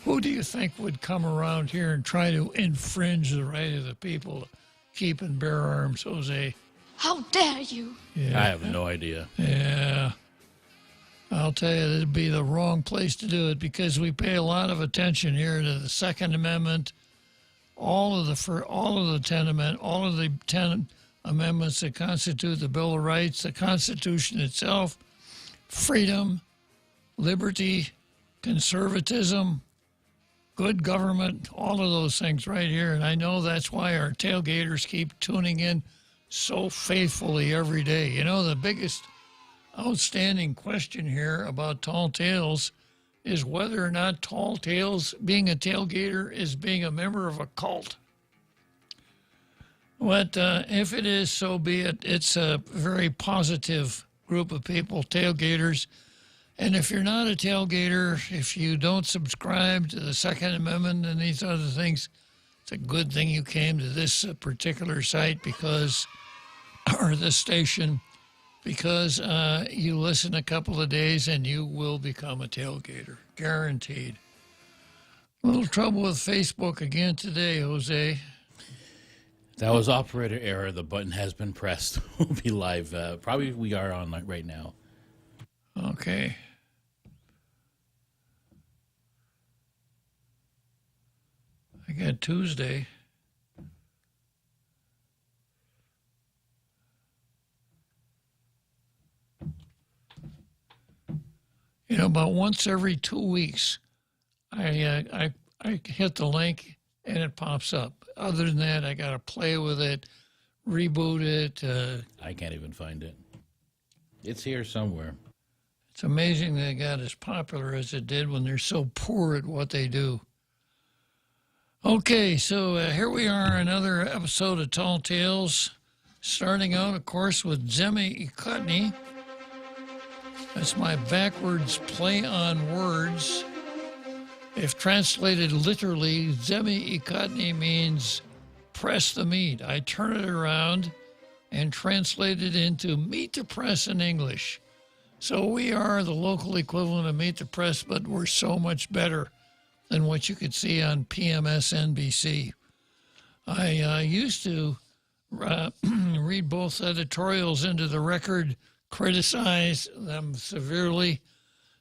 Who do you think would come around here and try to infringe the right of the people to keep and bear arms, Jose? How dare you? Yeah. I have no idea. Yeah. I'll tell you, it'd be the wrong place to do it because we pay a lot of attention here to the Second Amendment, all of the 10 amendments that constitute the Bill of Rights, the Constitution itself, freedom, liberty, conservatism, good government, all of those things right here. And I know that's why our tailgaters keep tuning in so faithfully every day. You know, the biggest outstanding question here about Tall Tales is whether or not Tall Tales, being a tailgater, is being a member of a cult. But if it is, so be it. It's a very positive group of people, tailgaters. And if you're not a tailgater, if you don't subscribe to the Second Amendment and these other things, it's a good thing you came to this particular site or this station, because you listen a couple of days and you will become a tailgater, guaranteed. A little trouble with Facebook again today, Jose. That was operator error. The button has been pressed. We'll be live. Probably we are on right now. Okay. I got Tuesday. You know, about once every 2 weeks, I hit the link and it pops up. Other than that, I got to play with it, reboot it. I can't even find it. It's here somewhere. It's amazing they got as popular as it did when they're so poor at what they do. Okay, so here we are, another episode of Tall Tales, starting out, of course, with Zemi Ikutni. That's my backwards play on words. If translated literally, Zemi Ikutni means press the meat. I turn it around and translate it into meet the press in English. So we are the local equivalent of meet the press, but we're so much better than what you could see on PMSNBC. I used to read both editorials into the record, criticize them severely,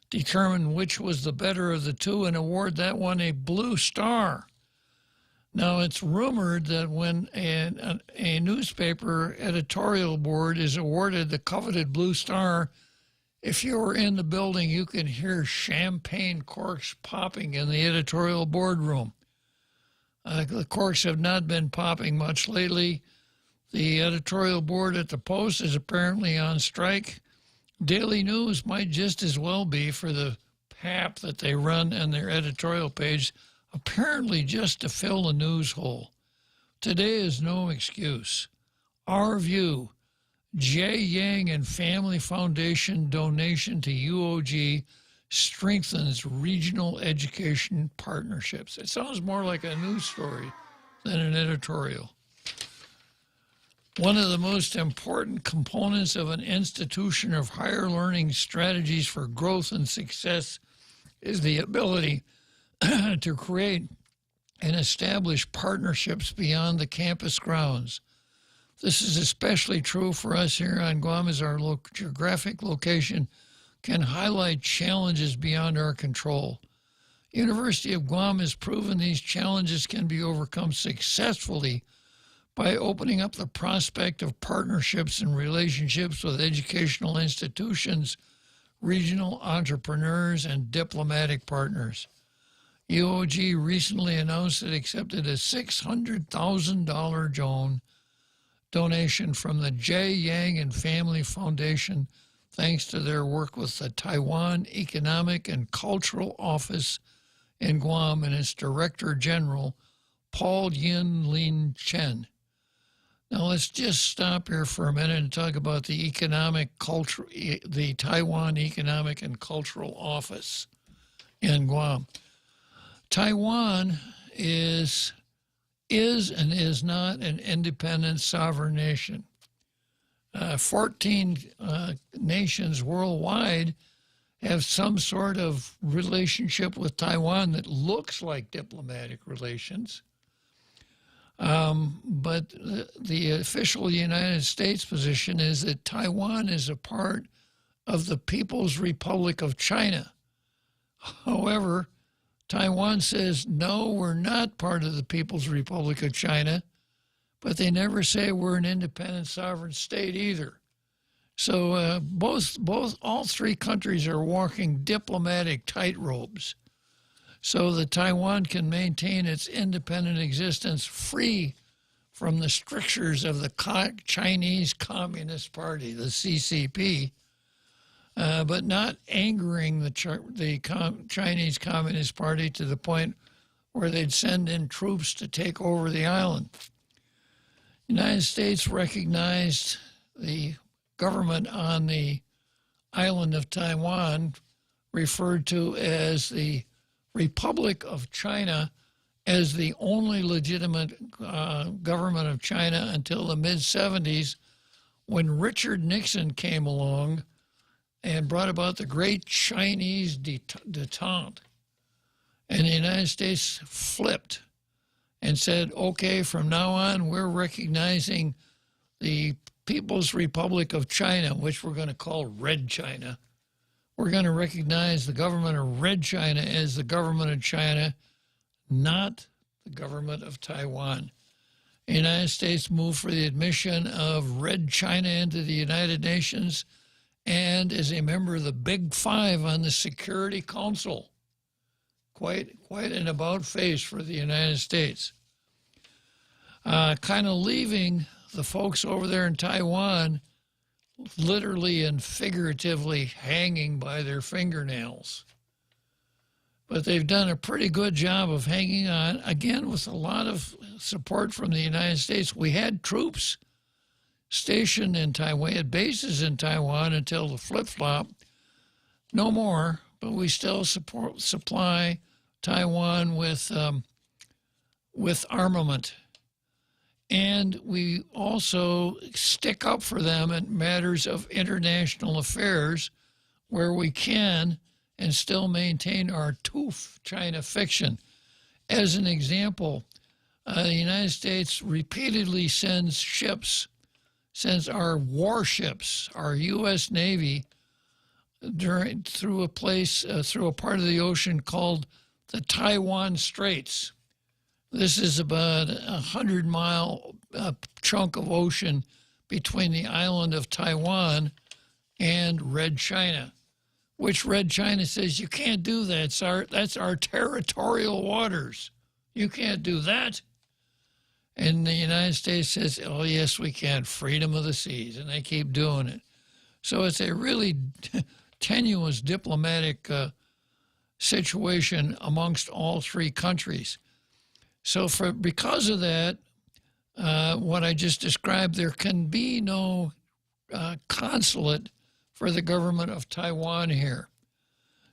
determine which was the better of the two, and award that one a blue star. Now, it's rumored that when a newspaper editorial board is awarded the coveted blue star, if you were in the building, you could hear champagne corks popping in the editorial boardroom. The corks have not been popping much lately. The editorial board at the Post is apparently on strike. Daily News might just as well be, for the pap that they run on their editorial page, apparently just to fill a news hole. Today is no excuse. Our View, J. Yang and Family Foundation donation to UOG strengthens regional education partnerships. It sounds more like a news story than an editorial. One of the most important components of an institution of higher learning strategies for growth and success is the ability to create and establish partnerships beyond the campus grounds. This is especially true for us here on Guam, as our geographic location can highlight challenges beyond our control. University of Guam has proven these challenges can be overcome successfully by opening up the prospect of partnerships and relationships with educational institutions, regional entrepreneurs, and diplomatic partners. UOG recently announced it accepted a $600,000 donation from the J. Yang and Family Foundation, thanks to their work with the Taiwan Economic and Cultural Office in Guam and its Director General, Paul Yin Lin Chen. Now let's just stop here for a minute and talk about the Taiwan Economic and Cultural Office in Guam. Taiwan is and is not an independent sovereign nation. 14 nations worldwide have some sort of relationship with Taiwan that looks like diplomatic relations. But the official United States position is that Taiwan is a part of the People's Republic of China. However, Taiwan says, no, we're not part of the People's Republic of China, but they never say we're an independent sovereign state either. So all three countries are walking diplomatic tightropes so that Taiwan can maintain its independent existence free from the strictures of the Chinese Communist Party, the CCP, but not angering the Chinese Communist Party to the point where they'd send in troops to take over the island. The United States recognized the government on the island of Taiwan, referred to as the Republic of China, as the only legitimate government of China until the mid-70s, when Richard Nixon came along and brought about the Great Chinese Detente. And the United States flipped and said, okay, from now on, we're recognizing the People's Republic of China, which we're going to call Red China. We're going to recognize the government of Red China as the government of China, not the government of Taiwan. The United States moved for the admission of Red China into the United Nations and is a member of the Big Five on the Security Council. Quite an about face for the United States. Kind of leaving the folks over there in Taiwan literally and figuratively hanging by their fingernails. But they've done a pretty good job of hanging on, again, with a lot of support from the United States. We had troops stationed in Taiwan, we had bases in Taiwan until the flip-flop. No more, but we still supply Taiwan with armament. And we also stick up for them in matters of international affairs where we can and still maintain our tooth China fiction. As an example, the United States repeatedly sends our warships, our U.S. Navy, through a part of the ocean called the Taiwan Straits. This is about 100-mile chunk of ocean between the island of Taiwan and Red China, which Red China says, you can't do that. That's our territorial waters. You can't do that. And the United States says, oh, yes, we can. Freedom of the seas. And they keep doing it. So it's a really tenuous diplomatic situation amongst all three countries. So because of that, what I just described, there can be no consulate for the government of Taiwan here.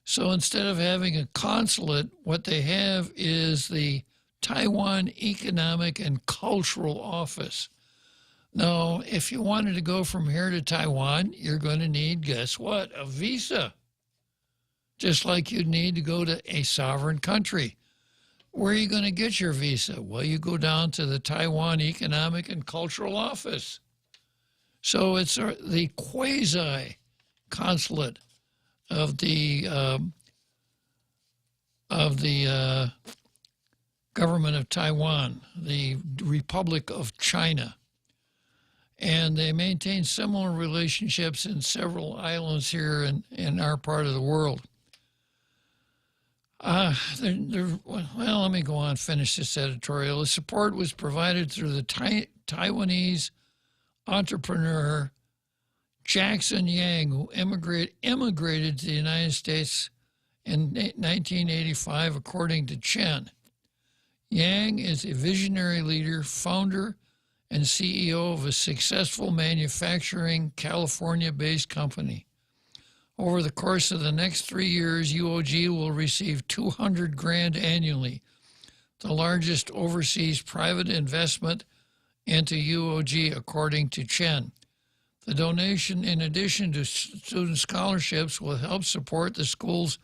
So instead of having a consulate, what they have is the Taiwan Economic and Cultural Office. Now, if you wanted to go from here to Taiwan, you're going to need, guess what? A visa. Just like you'd need to go to a sovereign country. Where are you going to get your visa? Well, you go down to the Taiwan Economic and Cultural Office. So it's the quasi-consulate of the government of Taiwan, the Republic of China. And they maintain similar relationships in several islands here in our part of the world. Well, let me go on, finish this editorial. The support was provided through the Taiwanese entrepreneur Jackson Yang, who immigrated to the United States in 1985, according to Chen. Yang is a visionary leader, founder, and CEO of a successful manufacturing California-based company. Over the course of the next 3 years, UOG will receive $200,000 annually, the largest overseas private investment into UOG, according to Chen. The donation, in addition to student scholarships, will help support the school's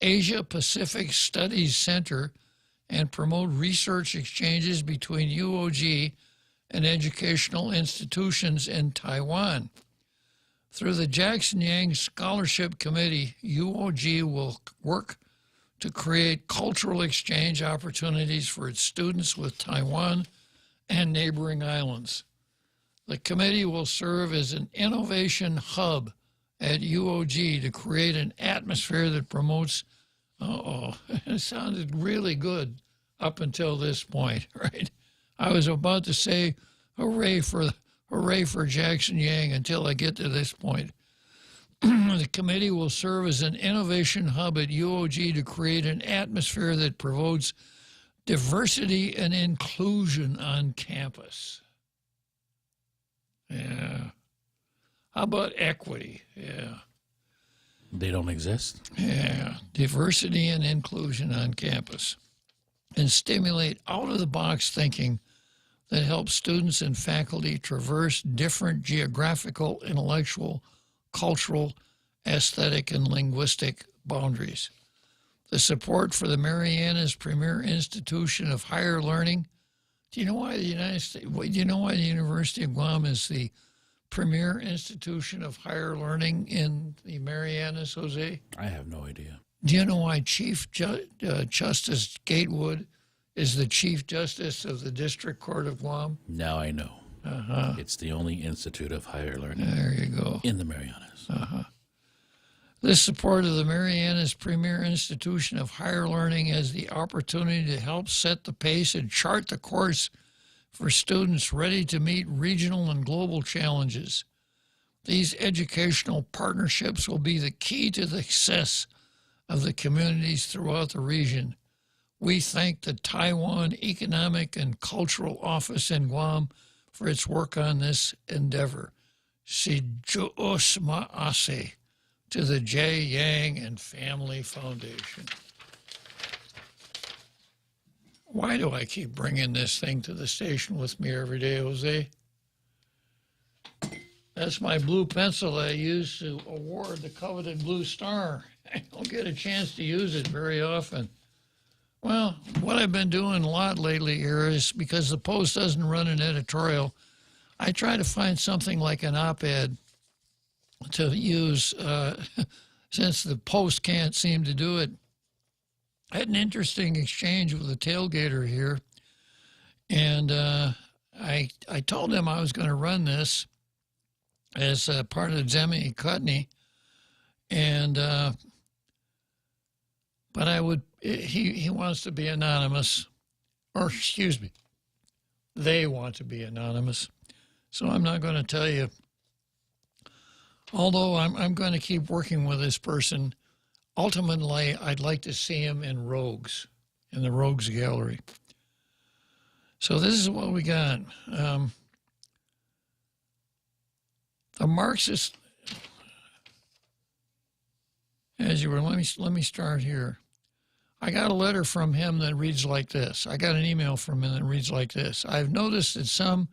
Asia Pacific Studies Center and promote research exchanges between UOG and educational institutions in Taiwan. Through the Jackson Yang Scholarship Committee, UOG will work to create cultural exchange opportunities for its students with Taiwan and neighboring islands. The committee will serve as an innovation hub at UOG to create an atmosphere that promotes, it sounded really good up until this point, right? I was about to say hooray for Jackson Yang until I get to this point. The committee will serve as an innovation hub at UOG to create an atmosphere that promotes diversity and inclusion on campus. Yeah. How about equity? Yeah. They don't exist? Yeah. Diversity and inclusion on campus. And stimulate out-of-the-box thinking that helps students and faculty traverse different geographical, intellectual, cultural, aesthetic, and linguistic boundaries. The support for the Marianas premier institution of higher learning. Do you know why the University of Guam is the premier institution of higher learning in the Marianas, Jose? I have no idea. Do you know why Chief Justice Gatewood is the Chief Justice of the District Court of Guam? Now I know. Uh-huh. It's the only institute of higher learning. There you go. In the Marianas. Uh-huh. This support of the Marianas premier institution of higher learning has the opportunity to help set the pace and chart the course for students ready to meet regional and global challenges. These educational partnerships will be the key to the success of the communities throughout the region. We thank the Taiwan Economic and Cultural Office in Guam for its work on this endeavor. Si Juos Ma'ase to the J. Yang and Family Foundation. Why do I keep bringing this thing to the station with me every day, Jose? That's my blue pencil I use to award the coveted Blue Star. I don't get a chance to use it very often. Well, what I've been doing a lot lately here is, because the Post doesn't run an editorial, I try to find something like an op-ed to use since the Post can't seem to do it. I had an interesting exchange with a tailgater here, and I told him I was going to run this as part of Zemi Kutney, and but I would. He wants to be anonymous, or excuse me, they want to be anonymous. So I'm not going to tell you. Although I'm going to keep working with this person. Ultimately, I'd like to see him in Rogues, in the Rogues Gallery. So this is what we got. The Marxist, as you were, let me start here. I got a letter from him that reads like this. I got an email from him that reads like this. I've noticed that some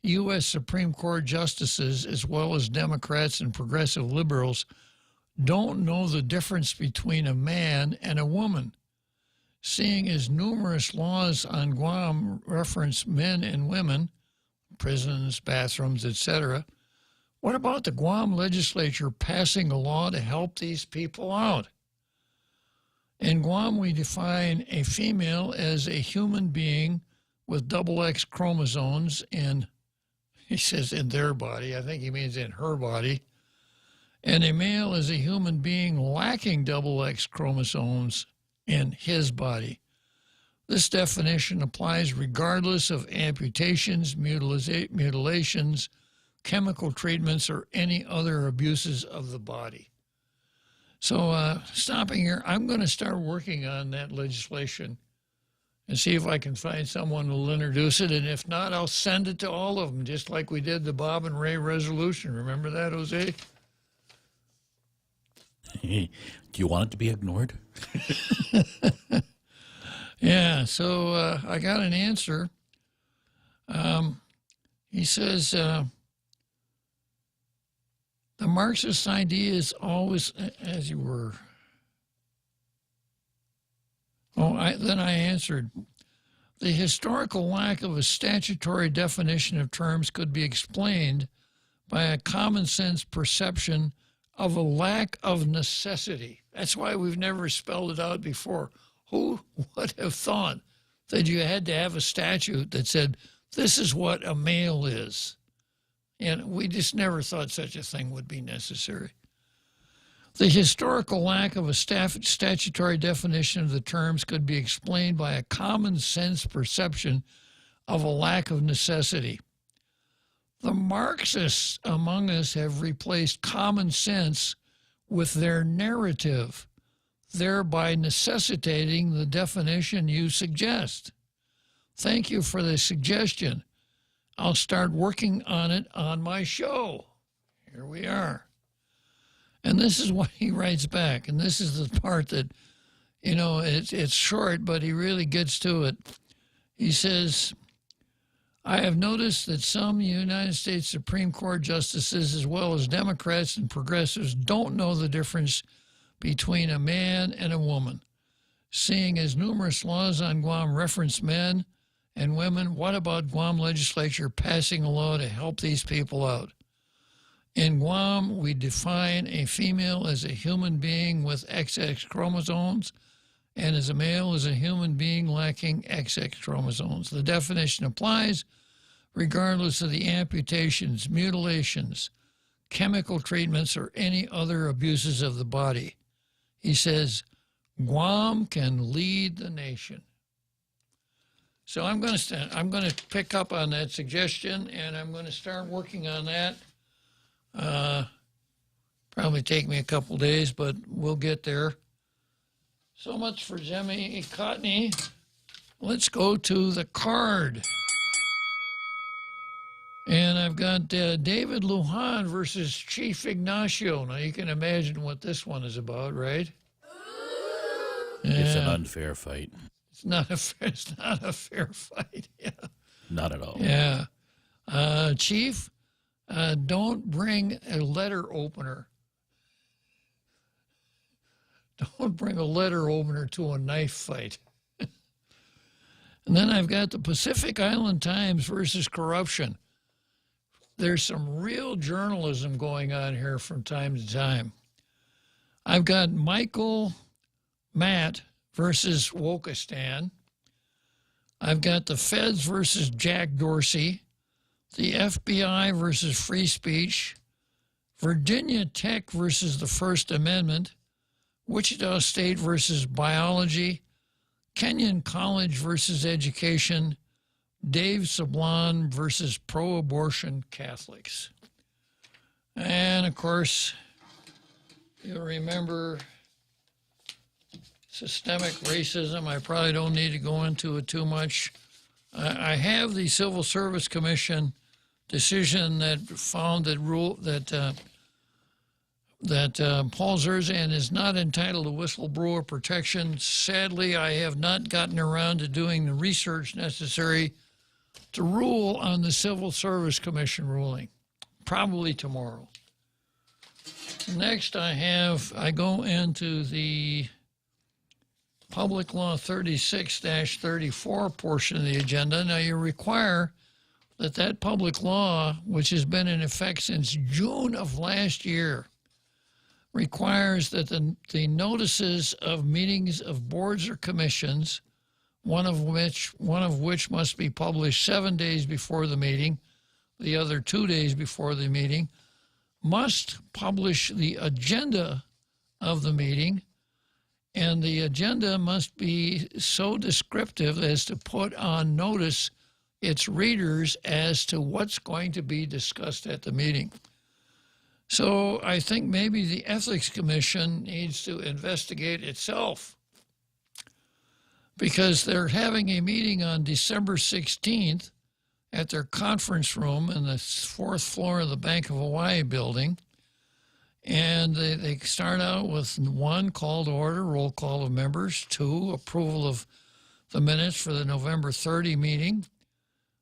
U.S. Supreme Court justices, as well as Democrats and progressive liberals, don't know the difference between a man and a woman. Seeing as numerous laws on Guam reference men and women, prisons, bathrooms, etc., what about the Guam legislature passing a law to help these people out? In Guam, we define a female as a human being with XX chromosomes in, he says in their body, I think he means in her body, and a male is a human being lacking XX chromosomes in his body. This definition applies regardless of amputations, mutilations, chemical treatments, or any other abuses of the body. So stopping here, I'm going to start working on that legislation and see if I can find someone who will introduce it. And if not, I'll send it to all of them, just like we did the Bob and Ray resolution. Remember that, Jose? Do you want it to be ignored? Yeah, so I got an answer. He says, The Marxist idea is always, as you were. Then I answered. The historical lack of a statutory definition of terms could be explained by a common sense perception of a lack of necessity. That's why we've never spelled it out before. Who would have thought that you had to have a statute that said, this is what a male is? And we just never thought such a thing would be necessary. The historical lack of a statutory definition of the terms could be explained by a common sense perception of a lack of necessity. The Marxists among us have replaced common sense with their narrative, thereby necessitating the definition you suggest. Thank you for the suggestion. I'll start working on it on my show. Here we are. And this is what he writes back. And this is the part that, it's short, but he really gets to it. He says, I have noticed that some United States Supreme Court justices, as well as Democrats and progressives, don't know the difference between a man and a woman. Seeing as numerous laws on Guam reference men and women, what about Guam legislature passing a law to help these people out? In Guam, we define a female as a human being with XX chromosomes and as a male as a human being lacking XX chromosomes. The definition applies regardless of the amputations, mutilations, chemical treatments, or any other abuses of the body. He says, Guam can lead the nation. So I'm going to pick up on that suggestion, and I'm going to start working on that. Probably take me a couple days, but we'll get there. So much for Jemmy Cotney. Let's go to the card. And I've got David Lujan versus Chief Ignacio. Now, you can imagine what this one is about, right? It's an unfair fight. It's not a fair fight. Yeah. Not at all. Yeah. Chief, don't bring a letter opener. Don't bring a letter opener to a knife fight. And then I've got the Pacific Island Times versus corruption. There's some real journalism going on here from time to time. I've got Michael Matt versus Wokistan. I've got the Feds versus Jack Dorsey, the FBI versus free speech, Virginia Tech versus the First Amendment, Wichita State versus biology, Kenyon College versus education, Dave Sablon versus pro-abortion Catholics. And, of course, you'll remember systemic racism. I probably don't need to go into it too much. I have the Civil Service Commission decision that found that Paul Zerzan is not entitled to whistleblower protection. Sadly, I have not gotten around to doing the research necessary to rule on the Civil Service Commission ruling, probably tomorrow. Next, I go into the Public Law 36-34 portion of the agenda. Now, you require that public law, which has been in effect since June of last year, requires that the notices of meetings of boards or commissions, one of which must be published 7 days before the meeting, the other 2 days before the meeting, must publish the agenda of the meeting, and the agenda must be so descriptive as to put on notice its readers as to what's going to be discussed at the meeting. So I think maybe the Ethics Commission needs to investigate itself, because they're having a meeting on December 16th at their conference room in the fourth floor of the Bank of Hawaii building. And they start out with 1, call to order, roll call of members, 2, approval of the minutes for the November 30 meeting,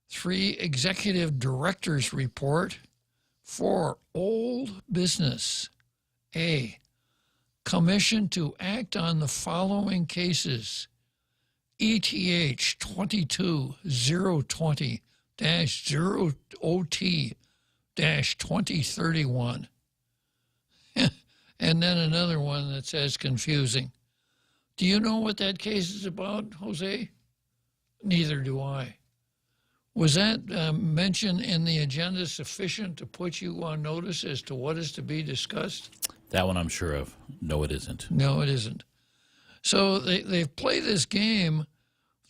3, executive director's report, For old business, A, commission to act on the following cases. ETH 22020-0OT-2031. And then another one that says confusing. Do you know what that case is about, Jose? Neither do I. Was that mention in the agenda sufficient to put you on notice as to what is to be discussed? That one I'm sure of. No, it isn't. No, it isn't. So they've played this game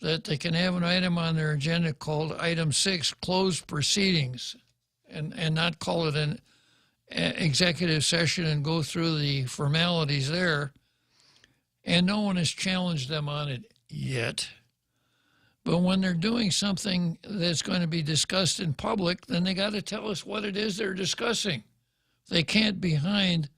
that they can have an item on their agenda called Item 6, Closed Proceedings, and not call it an executive session and go through the formalities there. And no one has challenged them on it yet. But when they're doing something that's going to be discussed in public, then they got to tell us what it is they're discussing. They can't hide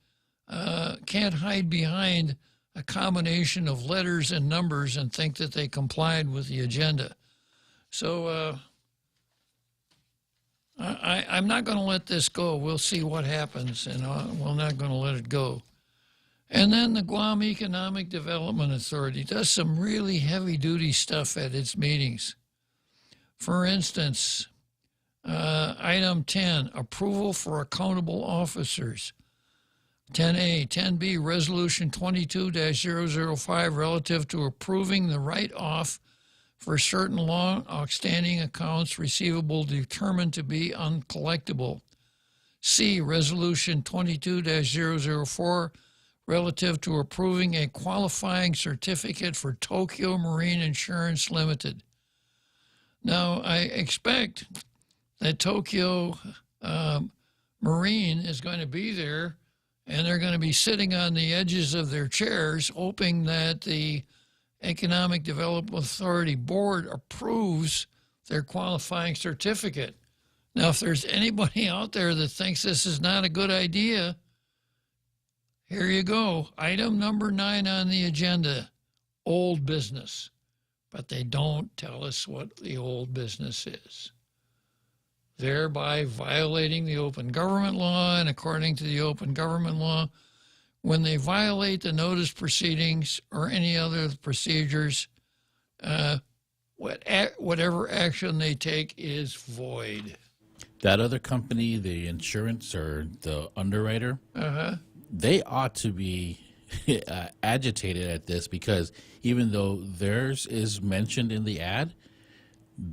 behind a combination of letters and numbers and think that they complied with the agenda. So I'm not going to let this go. We'll see what happens, and we're not going to let it go. And then the Guam Economic Development Authority does some really heavy-duty stuff at its meetings. For instance, item 10, approval for accountable officers. 10A, 10B, Resolution 22-005 relative to approving the write-off for certain long outstanding accounts receivable determined to be uncollectible. C, Resolution 22-004 relative to approving a qualifying certificate for Tokyo Marine Insurance Limited. Now, I expect that Tokyo Marine is going to be there, and they're going to be sitting on the edges of their chairs, hoping that the Economic Development Authority Board approves their qualifying certificate. Now, if there's anybody out there that thinks this is not a good idea, here you go. Item number 9 on the agenda, old business. But they don't tell us what the old business is, thereby violating the open government law. And according to the open government law, when they violate the notice proceedings or any other procedures, whatever action they take is void. That other company, the insurance or the underwriter, they ought to be agitated at this, because even though theirs is mentioned in the ad,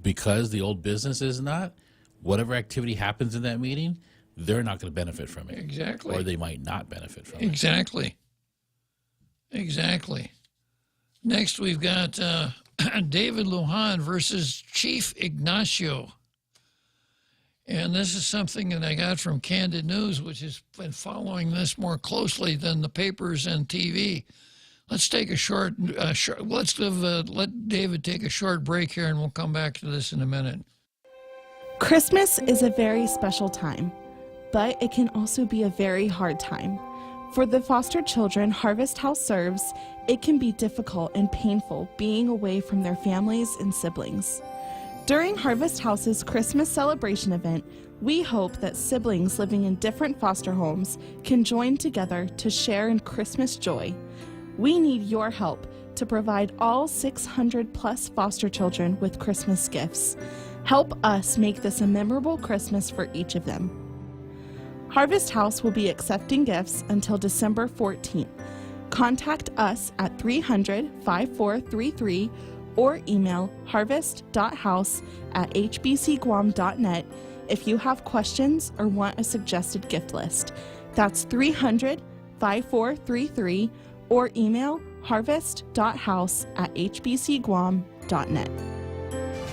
because the old business is not, whatever activity happens in that meeting, they're not going to benefit from it. Exactly. Or they might not benefit from it. Exactly. Next, we've got David Lujan versus Chief Ignacio. And this is something that I got from Candid News, which has been following this more closely than the papers and TV. Let's take a let David take a short break here, and we'll come back to this in a minute. Christmas is a very special time, but it can also be a very hard time. For the foster children Harvest House serves, it can be difficult and painful being away from their families and siblings. During Harvest House's Christmas celebration event, we hope that siblings living in different foster homes can join together to share in Christmas joy. We need your help to provide all 600 plus foster children with Christmas gifts. Help us make this a memorable Christmas for each of them. Harvest House will be accepting gifts until December 14th. Contact us at 300-5433 or email harvest.house@hbcguam.net if you have questions or want a suggested gift list. That's 300-5433 or email harvest.house@hbcguam.net.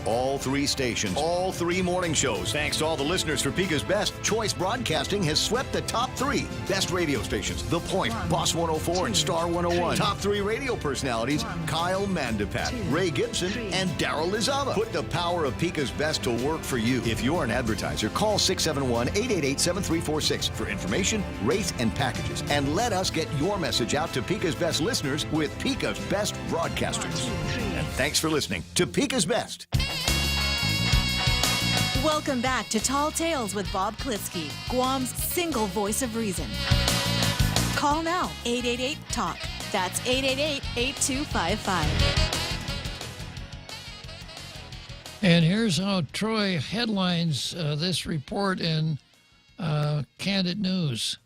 All 3 stations, all 3 morning shows. Thanks to all the listeners for Pika's Best, Choice Broadcasting has swept the top 3 best radio stations. The Point, Boss 104, and Star 101. Top 3 radio personalities, Kyle Mandapat, Ray Gibson, and Daryl Lizava. Put the power of Pika's Best to work for you. If you're an advertiser, call 671-888-7346 for information, rates, and packages. And let us get your message out to Pika's Best listeners with Pika's Best Broadcasters. And thanks for listening to Pika's Best. Welcome back to Tall Tales with Bob Klitzkie, Guam's single voice of reason. Call now, 888-TALK. That's 888-8255. And here's how Troy headlines this report in Candid News.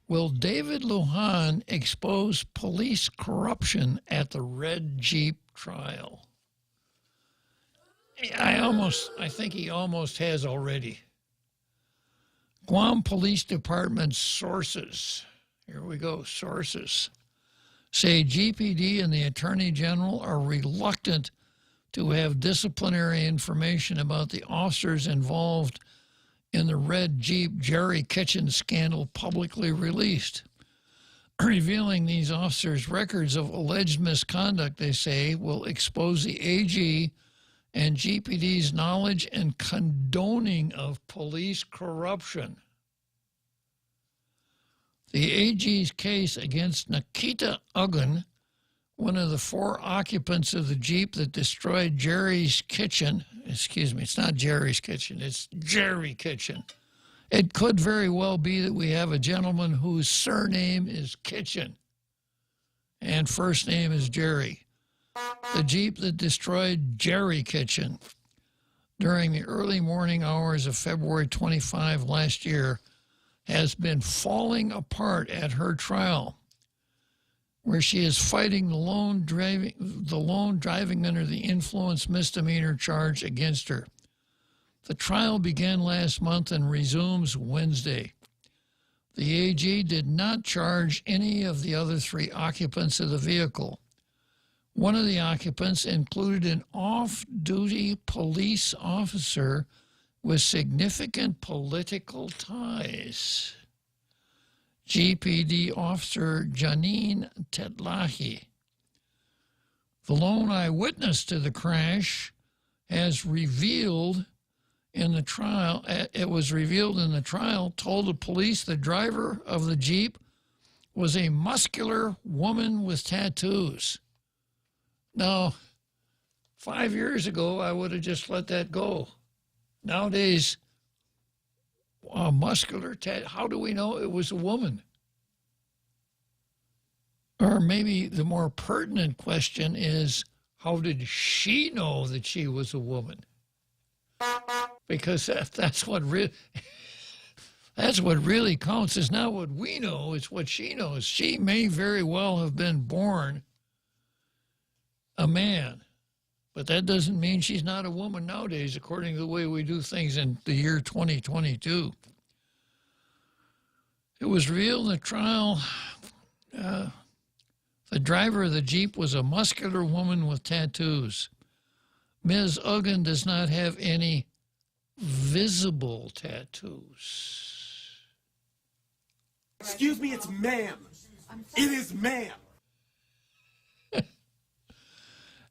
Will David Lujan expose police corruption at the Red Jeep trial? I think he almost has already. Guam Police Department sources, here we go, sources, say GPD and the Attorney General are reluctant to have disciplinary information about the officers involved in the Red Jeep Jerry Kitchen scandal publicly released. Revealing these officers' records of alleged misconduct, they say, will expose the AG and GPD's knowledge and condoning of police corruption. The AG's case against Nikita Uggan, one of the 4 occupants of the Jeep that destroyed Jerry's Kitchen, it's not Jerry's Kitchen, it's Jerry Kitchen. It could very well be that we have a gentleman whose surname is Kitchen and first name is Jerry. The Jeep that destroyed Jerry Kitchen during the early morning hours of February 25 last year has been falling apart at her trial, where she is fighting the lone driving under the influence misdemeanor charge against her. The trial began last month and resumes Wednesday. The AG did not charge any of the other 3 occupants of the vehicle. One of the occupants included an off-duty police officer with significant political ties. GPD officer Janine Tetlahi. The lone eyewitness to the crash has revealed in the trial, told the police the driver of the Jeep was a muscular woman with tattoos. Now, 5 years ago, I would have just let that go. Nowadays, a muscular tattoo, how do we know it was a woman? Or maybe the more pertinent question is, how did she know that she was a woman? Because that's what really counts. Is not what we know, it's what she knows. She may very well have been born a man, but that doesn't mean she's not a woman nowadays, according to the way we do things in the year 2022. It was revealed in the trial the driver of the Jeep was a muscular woman with tattoos. Ms. Uggan does not have any visible tattoos. Excuse me, it's ma'am. It is ma'am.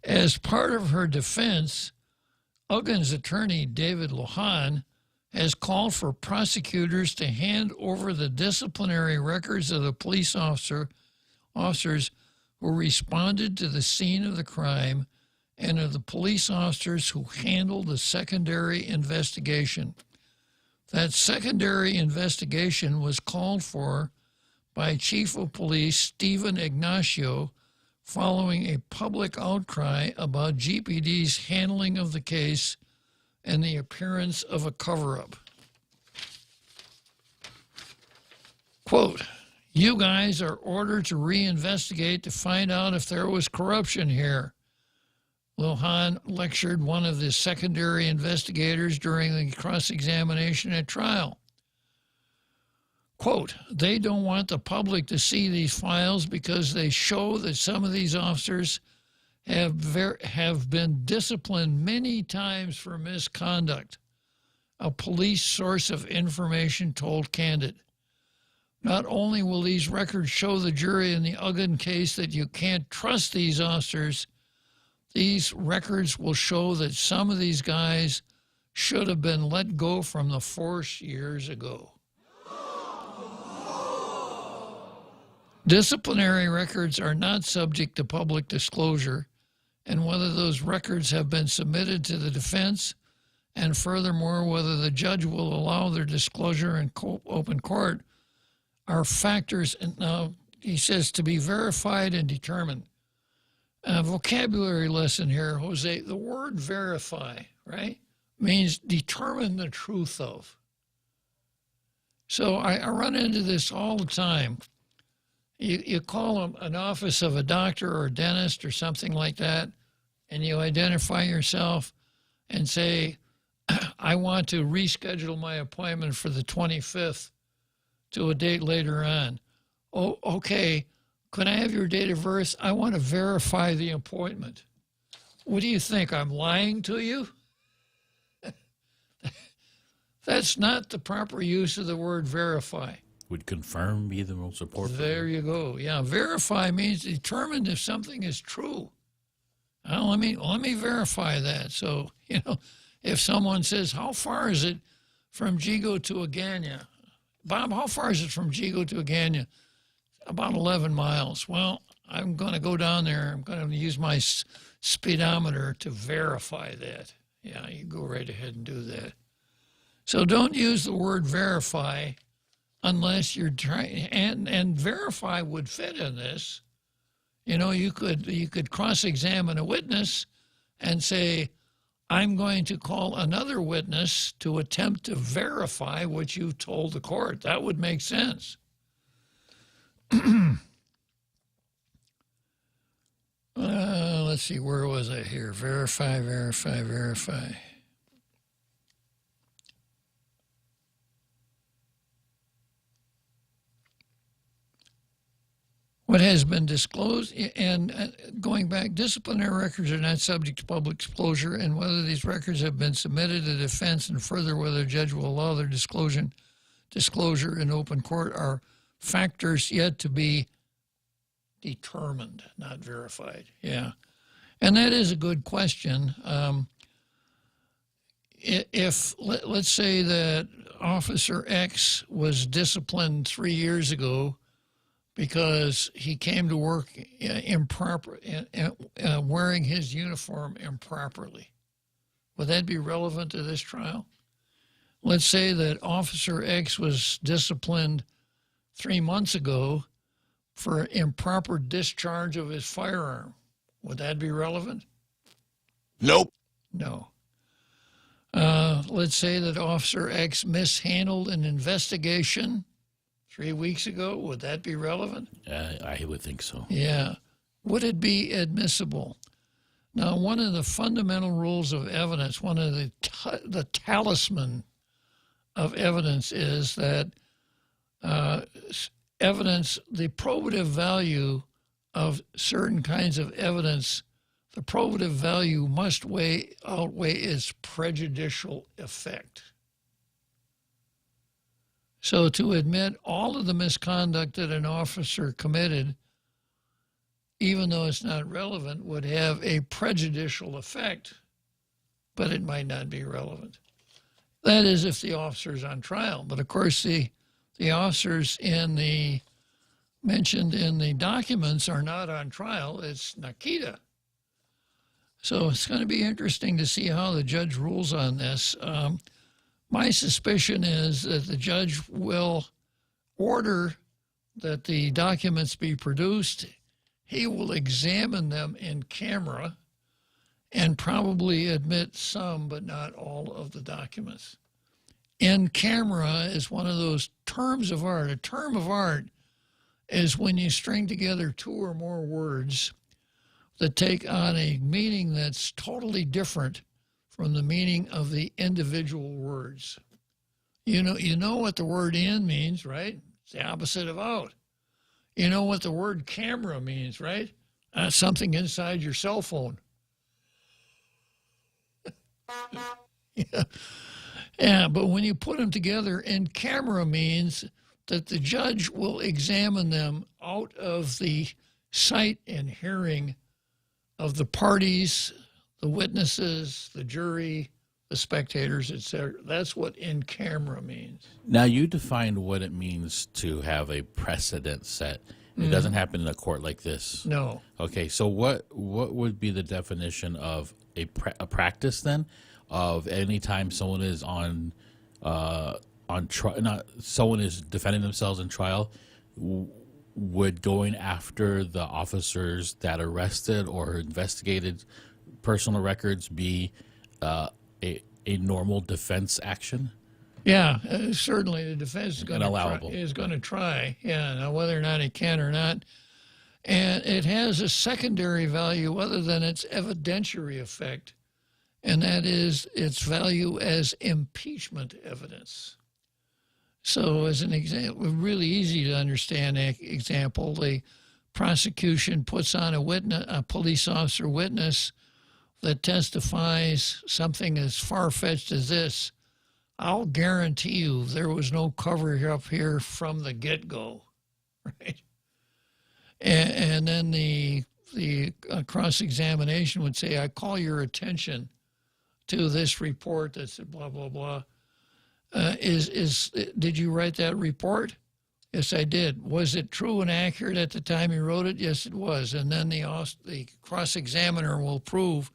As part of her defense, Uggan's attorney, David Lujan, has called for prosecutors to hand over the disciplinary records of the police officers who responded to the scene of the crime and of the police officers who handled the secondary investigation. That secondary investigation was called for by Chief of Police Stephen Ignacio following a public outcry about GPD's handling of the case and the appearance of a cover-up. Quote, "You guys are ordered to reinvestigate to find out if there was corruption here," Lujan lectured one of the secondary investigators during the cross-examination at trial. Quote, "They don't want the public to see these files because they show that some of these officers have been disciplined many times for misconduct," a police source of information told Candid. "Not only will these records show the jury in the Uggan case that you can't trust these officers, these records will show that some of these guys should have been let go from the force years ago." Disciplinary records are not subject to public disclosure, and whether those records have been submitted to the defense and furthermore, whether the judge will allow their disclosure in open court are factors, and now he says, to be verified and determined. A vocabulary lesson here, Jose. The word verify, right, means determine the truth of. So I run into this all the time. You call an office of a doctor or a dentist or something like that, and you identify yourself and say, I want to reschedule my appointment for the 25th to a date later on. Oh, okay. Could I have your date of birth? I want to verify the appointment. What do you think? I'm lying to you? That's not the proper use of the word verify. Would confirm be the most important? There you go. Yeah, verify means determine if something is true. Well, let me verify that. So, if someone says, how far is it from Jigo to Agana? Bob, how far is it from Jigo to Agana? About 11 miles. Well, I'm going to go down there. I'm going to use my speedometer to verify that. Yeah, you go right ahead and do that. So don't use the word verify unless you're trying, and verify would fit in this. You could cross-examine a witness and say, I'm going to call another witness to attempt to verify what you told the court. That would make sense. Let's see, where was I here? Verify. What has been disclosed, and going back, disciplinary records are not subject to public disclosure, and whether these records have been submitted to defense, and further whether a judge will allow their disclosure in open court are factors yet to be determined, not verified. Yeah, and that is a good question. If let's say that Officer X was disciplined 3 years ago because he came to work wearing his uniform improperly, would that be relevant to this trial? Let's say that Officer X was disciplined 3 months ago for improper discharge of his firearm. Would that be relevant? Nope. No. Let's say that Officer X mishandled an investigation 3 weeks ago. Would that be relevant? I would think so. Yeah. Would it be admissible? Now, one of the fundamental rules of evidence, one of the talisman of evidence is that evidence, the probative value of certain kinds of evidence, the probative value must outweigh its prejudicial effect. So to admit all of the misconduct that an officer committed, even though it's not relevant, would have a prejudicial effect, but it might not be relevant. That is if the officer's on trial. But of course, the officers mentioned in the documents are not on trial. It's Nikita. So it's going to be interesting to see how the judge rules on this. My suspicion is that the judge will order that the documents be produced. He will examine them in camera and probably admit some, but not all of the documents. In camera is one of those terms of art. A term of art is when you string together two or more words that take on a meaning that's totally different from the meaning of the individual words. You know what the word in means, right? It's the opposite of out. You know what the word camera means, right? Something inside your cell phone. Yeah, but when you put them together, in camera means that the judge will examine them out of the sight and hearing of the parties, the witnesses, the jury, the spectators, etc. That's what in camera means. Now, you defined what it means to have a precedent set. It doesn't happen in a court like this. No. Okay, so what would be the definition of a practice then of any time someone is on not someone is defending themselves in trial, would going after the officers that arrested or investigated personal records be a normal defense action? Yeah, certainly the defense is going allowable. to try. Yeah, now whether or not it can or not. And it has a secondary value other than its evidentiary effect, and that is its value as impeachment evidence. So as an example, really easy to understand example, the prosecution puts on a police officer witness that testifies something as far-fetched as this: I'll guarantee you there was no cover up here from the get-go, right? And then the cross-examination would say, I call your attention to this report that said blah, blah, blah. Did you write that report? Yes, I did. Was it true and accurate at the time you wrote it? Yes, it was. And then the cross-examiner will prove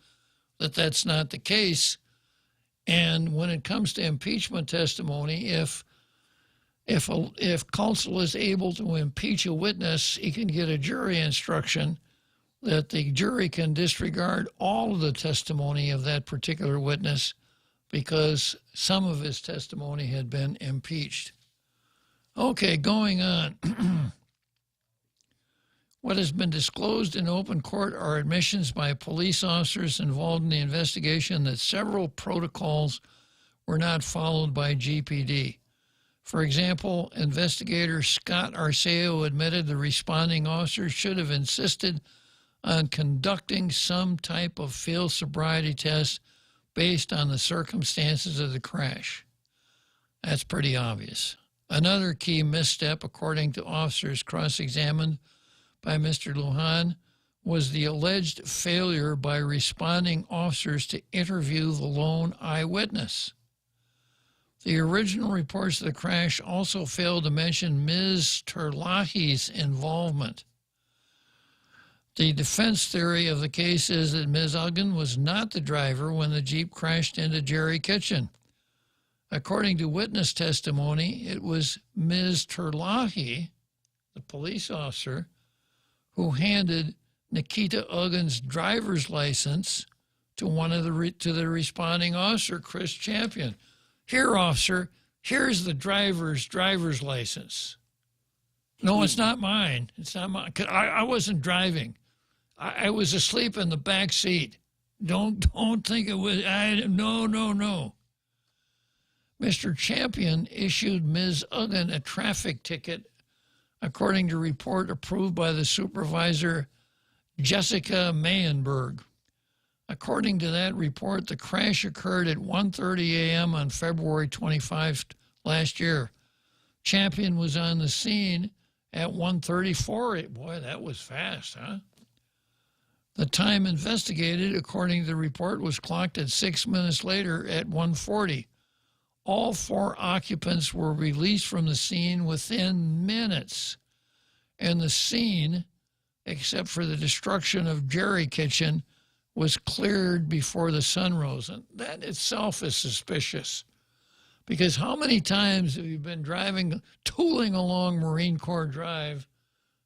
that that's not the case. And when it comes to impeachment testimony, if counsel is able to impeach a witness, he can get a jury instruction that the jury can disregard all of the testimony of that particular witness because some of his testimony had been impeached. Okay, going on. What has been disclosed in open court are admissions by police officers involved in the investigation that several protocols were not followed by GPD. For example, investigator Scott Arceo admitted the responding officer should have insisted on conducting some type of field sobriety test based on the circumstances of the crash. That's pretty obvious. Another key misstep, according to officers cross-examined by Mr. Lujan, was the alleged failure by responding officers to interview the lone eyewitness. The original reports of the crash also failed to mention Ms. Terlahi's involvement. The defense theory of the case is that Ms. Uggan was not the driver when the Jeep crashed into Jerry Kitchen. According to witness testimony, it was Ms. Terlahi, the police officer, who handed Nikita Uggan's driver's license to the responding officer, Chris Champion. Here, officer, here's the driver's license. No, it's not mine. It's not mine. I wasn't driving. I was asleep in the back seat. Don't think it was. No. Mr. Champion issued Ms. Uggan a traffic ticket, according to report approved by the supervisor, Jessica Mayenberg. According to that report, the crash occurred at 1:30 a.m. on February 25th last year. Champion was on the scene at 1:34. Boy, that was fast, huh? The time investigated, according to the report, was clocked at 6 minutes later at 1:40. All four occupants were released from the scene within minutes. And the scene, except for the destruction of Jerry Kitchen, was cleared before the sun rose. And that itself is suspicious. Because how many times have you been tooling along Marine Corps Drive,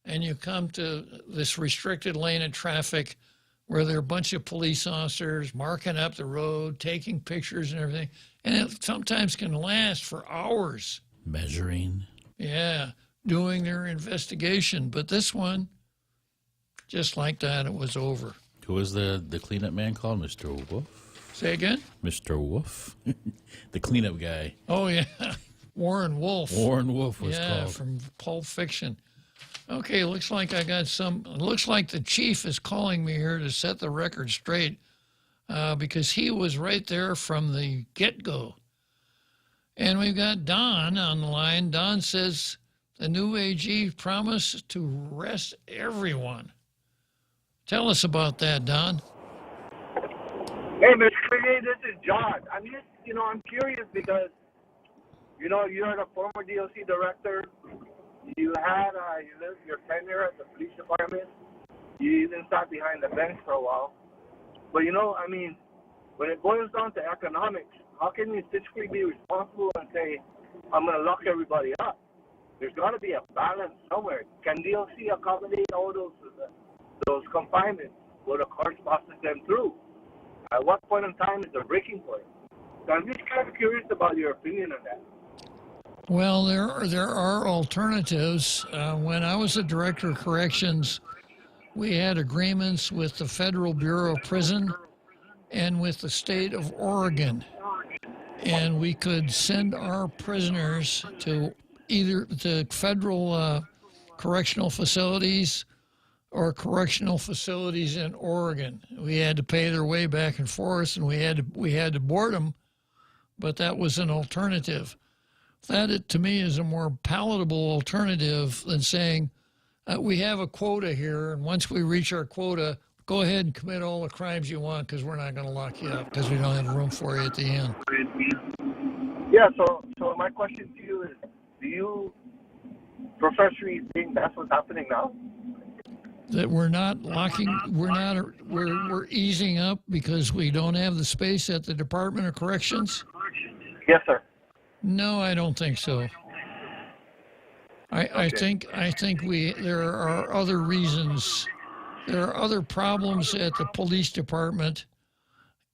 and you come to this restricted lane of traffic where there are a bunch of police officers marking up the road, taking pictures and everything, and it sometimes can last for hours. Measuring. Yeah, doing their investigation. But this one, just like that, it was over. Who was the cleanup man called? Mr. Wolf? Say again? Mr. Wolf? The cleanup guy. Oh, yeah. Warren Wolf. Warren Wolf was yeah, called. from Pulp Fiction. Okay, looks like looks like the chief is calling me here to set the record straight because he was right there from the get-go. And we've got Don on the line. Don says the new AG promised to arrest everyone. Tell us about that, Don. Hey, Mr. Cree, this is John. I'm just, I'm curious because, you're the former DOC director. You had your tenure at the police department. You even sat behind the bench for a while. But I mean, when it boils down to economics, how can you fiscally be responsible and say, I'm going to lock everybody up? There's got to be a balance somewhere. Can DLC accommodate all those confinements where the court passes them through? At what point in time is the breaking point? So I'm just kind of curious about your opinion on that. Well, there are alternatives. When I was the director of corrections, we had agreements with the Federal Bureau of Prison and with the state of Oregon. And we could send our prisoners to either the federal correctional facilities or correctional facilities in Oregon. We had to pay their way back and forth, and we had to board them, but that was an alternative. That, to me, is a more palatable alternative than saying, we have a quota here, and once we reach our quota, go ahead and commit all the crimes you want because we're not going to lock you up because we don't have room for you at the end. Yeah, so my question to you is, do you professionally think that's what's happening now? That we're not locking, we're easing up because we don't have the space at the Department of Corrections? Yes, sir. No, I don't think so. I think there are other reasons. There are other problems at the police department,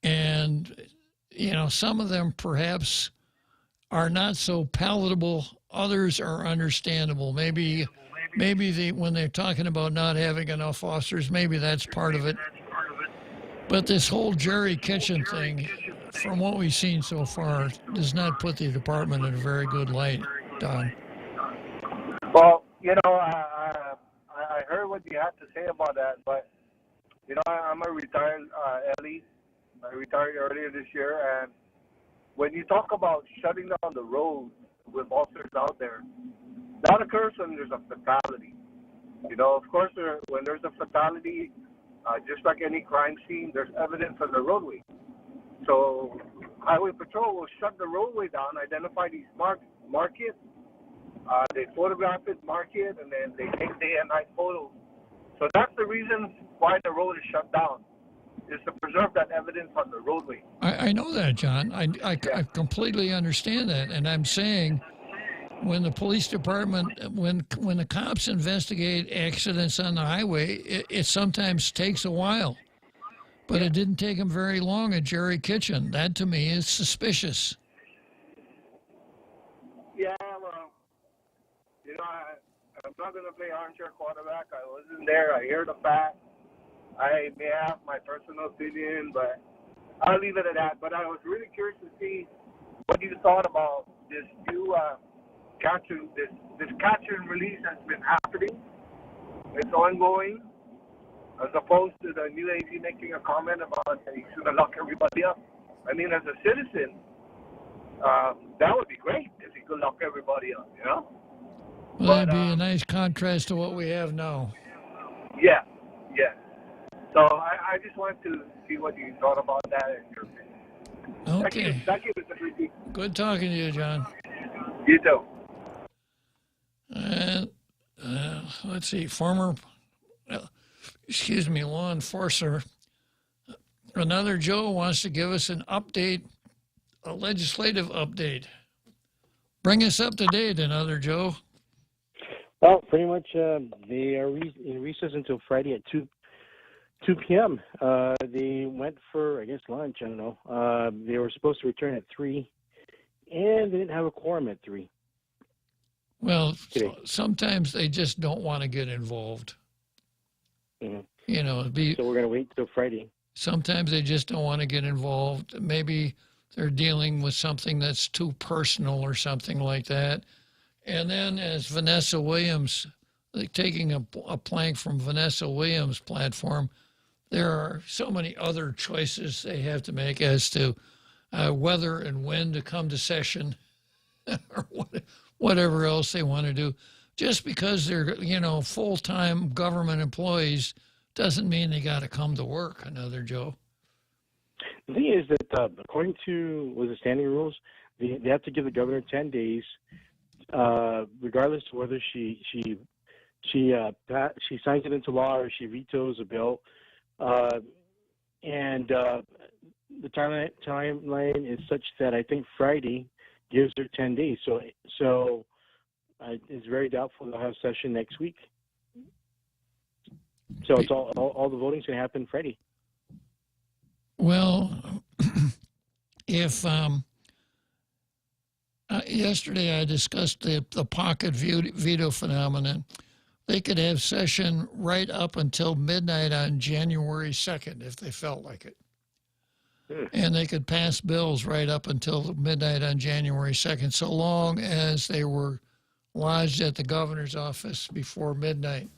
and some of them perhaps are not so palatable. Others are understandable. Maybe when they're talking about not having enough officers, maybe that's part of it. But this whole Jerry Kitchen thing, from what we've seen so far, does not put the department in a very good light, Don. Well, I heard what you had to say about that, but I'm a retired LE. I retired earlier this year, and when you talk about shutting down the roads with officers out there, that occurs when there's a fatality. Of course, when there's a fatality, just like any crime scene, there's evidence on the roadway. So Highway Patrol will shut the roadway down, identify these mark it, they photograph it, mark it, and then they take day and night photos. So that's the reason why the road is shut down, is to preserve that evidence on the roadway. I know that, John. I completely understand that, and I'm saying when the police department, when the cops investigate accidents on the highway, it sometimes takes a while. But it didn't take them very long at Jerry Kitchen. That, to me, is suspicious. Yeah, well, I'm not going to play armchair quarterback. I wasn't there. I hear the facts. I may have my personal opinion, but I'll leave it at that. But I was really curious to see what you thought about this new catch and release that's been happening. It's ongoing, as opposed to the new AG making a comment about he's going to lock everybody up. I mean, as a citizen, that would be great if he could lock everybody up, Well, that'd be a nice contrast to what we have now. Yeah. So I just wanted to see what you thought about that and your opinion. Okay. Thank you, Mr. Freaky. Good talking to you, John. You too. Let's see, former law enforcer. Another Joe wants to give us an update, a legislative update. Bring us up to date, another Joe. Well, pretty much they are in recess until Friday at 2 p.m. They went for, I guess, lunch. I don't know. They were supposed to return at 3, and they didn't have a quorum at 3. Well, sometimes they just don't want to get involved. Mm-hmm. So we're going to wait till Friday. Sometimes they just don't want to get involved. Maybe they're dealing with something that's too personal or something like that. And then as Vanessa Williams, taking a plank from Vanessa Williams' platform, there are so many other choices they have to make as to whether and when to come to session or whatever else they want to do. Just because they're, full-time government employees doesn't mean they got to come to work, another Joe. The thing is that according to the standing rules, they have to give the governor 10 days, regardless of whether she signs it into law or she vetoes a bill. And the timeline is such that I think Friday gives her 10 days. So it's very doubtful they'll have session next week. So it's all the voting's going to happen Friday. Well, if yesterday I discussed the pocket veto phenomenon, they could have session right up until midnight on January 2nd if they felt like it. And they could pass bills right up until midnight on January 2nd, so long as they were lodged at the governor's office before midnight.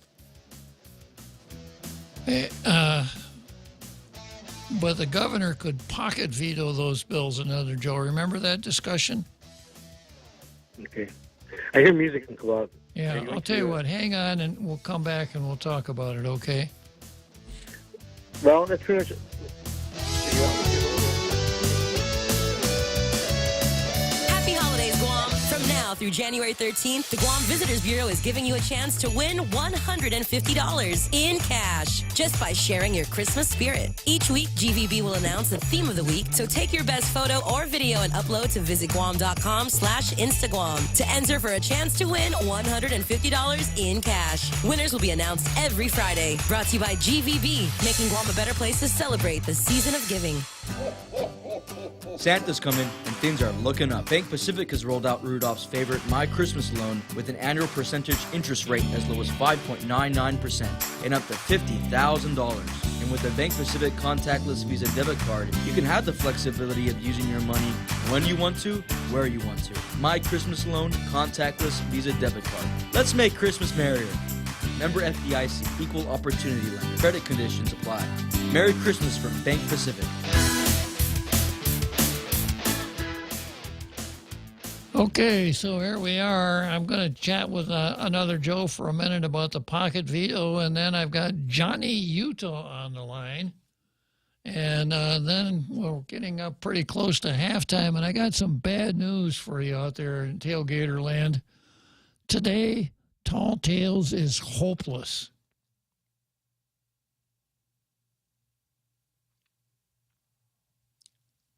But the governor could pocket veto those bills, another Joe. Remember that discussion? Okay. I hear music in club. Yeah, I'll tell you what, hang on and we'll come back and we'll talk about it, okay? Well, that's pretty much it. Happy holidays, Guam. From now through January 13th, the Guam Visitors Bureau is giving you a chance to win $150 in cash just by sharing your Christmas spirit. Each week, GVB will announce the theme of the week, so take your best photo or video and upload to visitguam.com/Instagram to enter for a chance to win $150 in cash. Winners will be announced every Friday. Brought to you by GVB, making Guam a better place to celebrate the season of giving. Santa's coming and things are looking up. Bank Pacific has rolled out Rudolph's favorite My Christmas loan with an annual percentage interest rate as low as 5.99% and up to $50,000. And with the Bank Pacific contactless Visa debit card, you can have the flexibility of using your money when you want to, where you want to. My Christmas loan, contactless Visa debit card. Let's make Christmas merrier. Member FDIC, equal opportunity lender. Credit conditions apply. Merry Christmas from Bank Pacific. Okay, so here we are. I'm going to chat with another Joe for a minute about the pocket veto, and then I've got Johnny Utah on the line. And then we're getting up pretty close to halftime, and I got some bad news for you out there in Tailgater land. Today, Tall Tales is hopeless.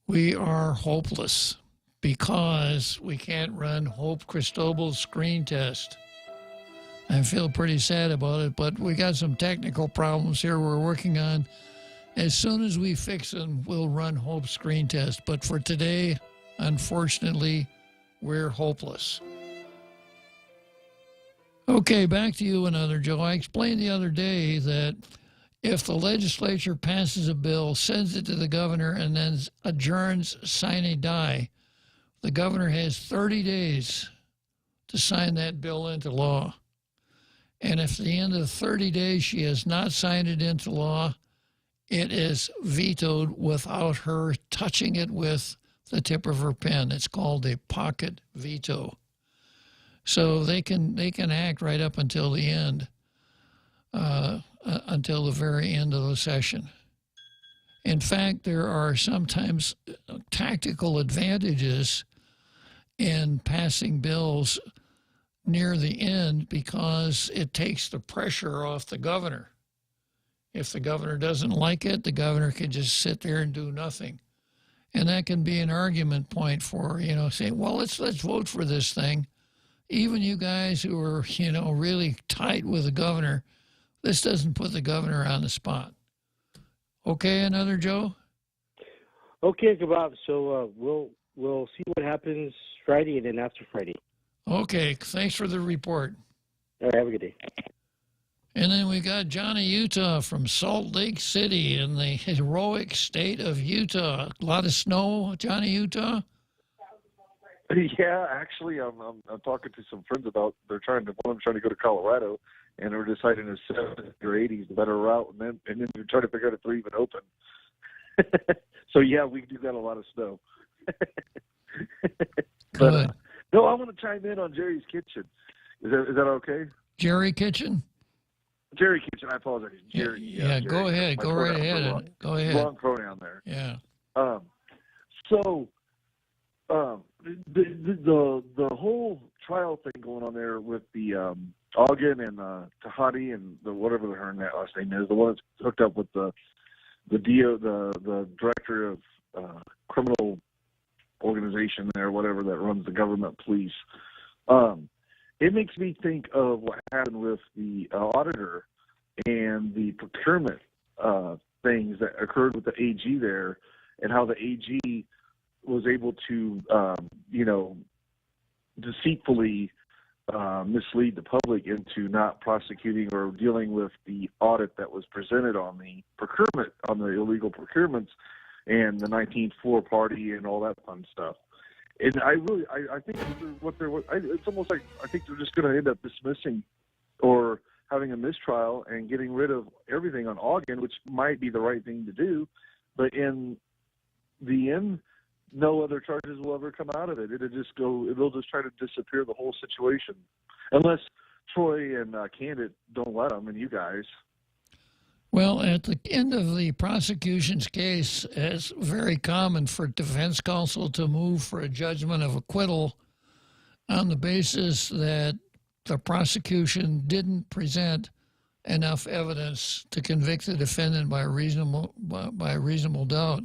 We are hopeless because we can't run Hope Cristobal's screen test. I feel pretty sad about it, but we got some technical problems here we're working on. As soon as we fix them, we'll run Hope's screen test. But for today, unfortunately, we're hopeless. Okay, back to you, another Joe. I explained the other day that if the legislature passes a bill, sends it to the governor, and then adjourns sine die, the governor has 30 days to sign that bill into law. And if at the end of 30 days she has not signed it into law, it is vetoed without her touching it with the tip of her pen. It's called a pocket veto. So they can act right up until the end, until the very end of the session. In fact, there are sometimes tactical advantages in passing bills near the end because it takes the pressure off the governor. If the governor doesn't like it, the governor can just sit there and do nothing. And that can be an argument point for, saying, well, let's vote for this thing. Even you guys who are, really tight with the governor, this doesn't put the governor on the spot. Okay, another Joe? Okay, Bob. So we'll see what happens Friday and then after Friday. Okay, thanks for the report. All right, have a good day. And then we got Johnny Utah from Salt Lake City in the heroic state of Utah. A lot of snow, Johnny Utah? Yeah, actually, I'm talking to some friends about one of them trying to go to Colorado, and they're deciding in the 70s or 80s the better route, and then they're trying to figure out if they're even open. So yeah, we do got a lot of snow. But no, I want to chime in on Jerry's Kitchen. Is that okay? Jerry Kitchen? Jerry Kitchen. I apologize. Jerry. Yeah, Jerry. go ahead. Go right ahead. Go ahead. Wrong pronoun there. Yeah. The whole trial thing going on there with the Ogden and Tahati and the whatever her last name is, the one that's hooked up with the the director of criminal organization there, whatever that runs the government police. It makes me think of what happened with the auditor and the procurement things that occurred with the AG there, and how the AG was able to, deceitfully mislead the public into not prosecuting or dealing with the audit that was presented on the procurement, on the illegal procurements and the 19-4 party and all that fun stuff. And I think it's almost like I think they're just going to end up dismissing or having a mistrial and getting rid of everything on Ogden, which might be the right thing to do. But in the end, no other charges will ever come out of it. They'll just try to disappear the whole situation, unless Troy and Candid don't let them, and you guys. Well, at the end of the prosecution's case, it's very common for defense counsel to move for a judgment of acquittal on the basis that the prosecution didn't present enough evidence to convict the defendant by reasonable doubt.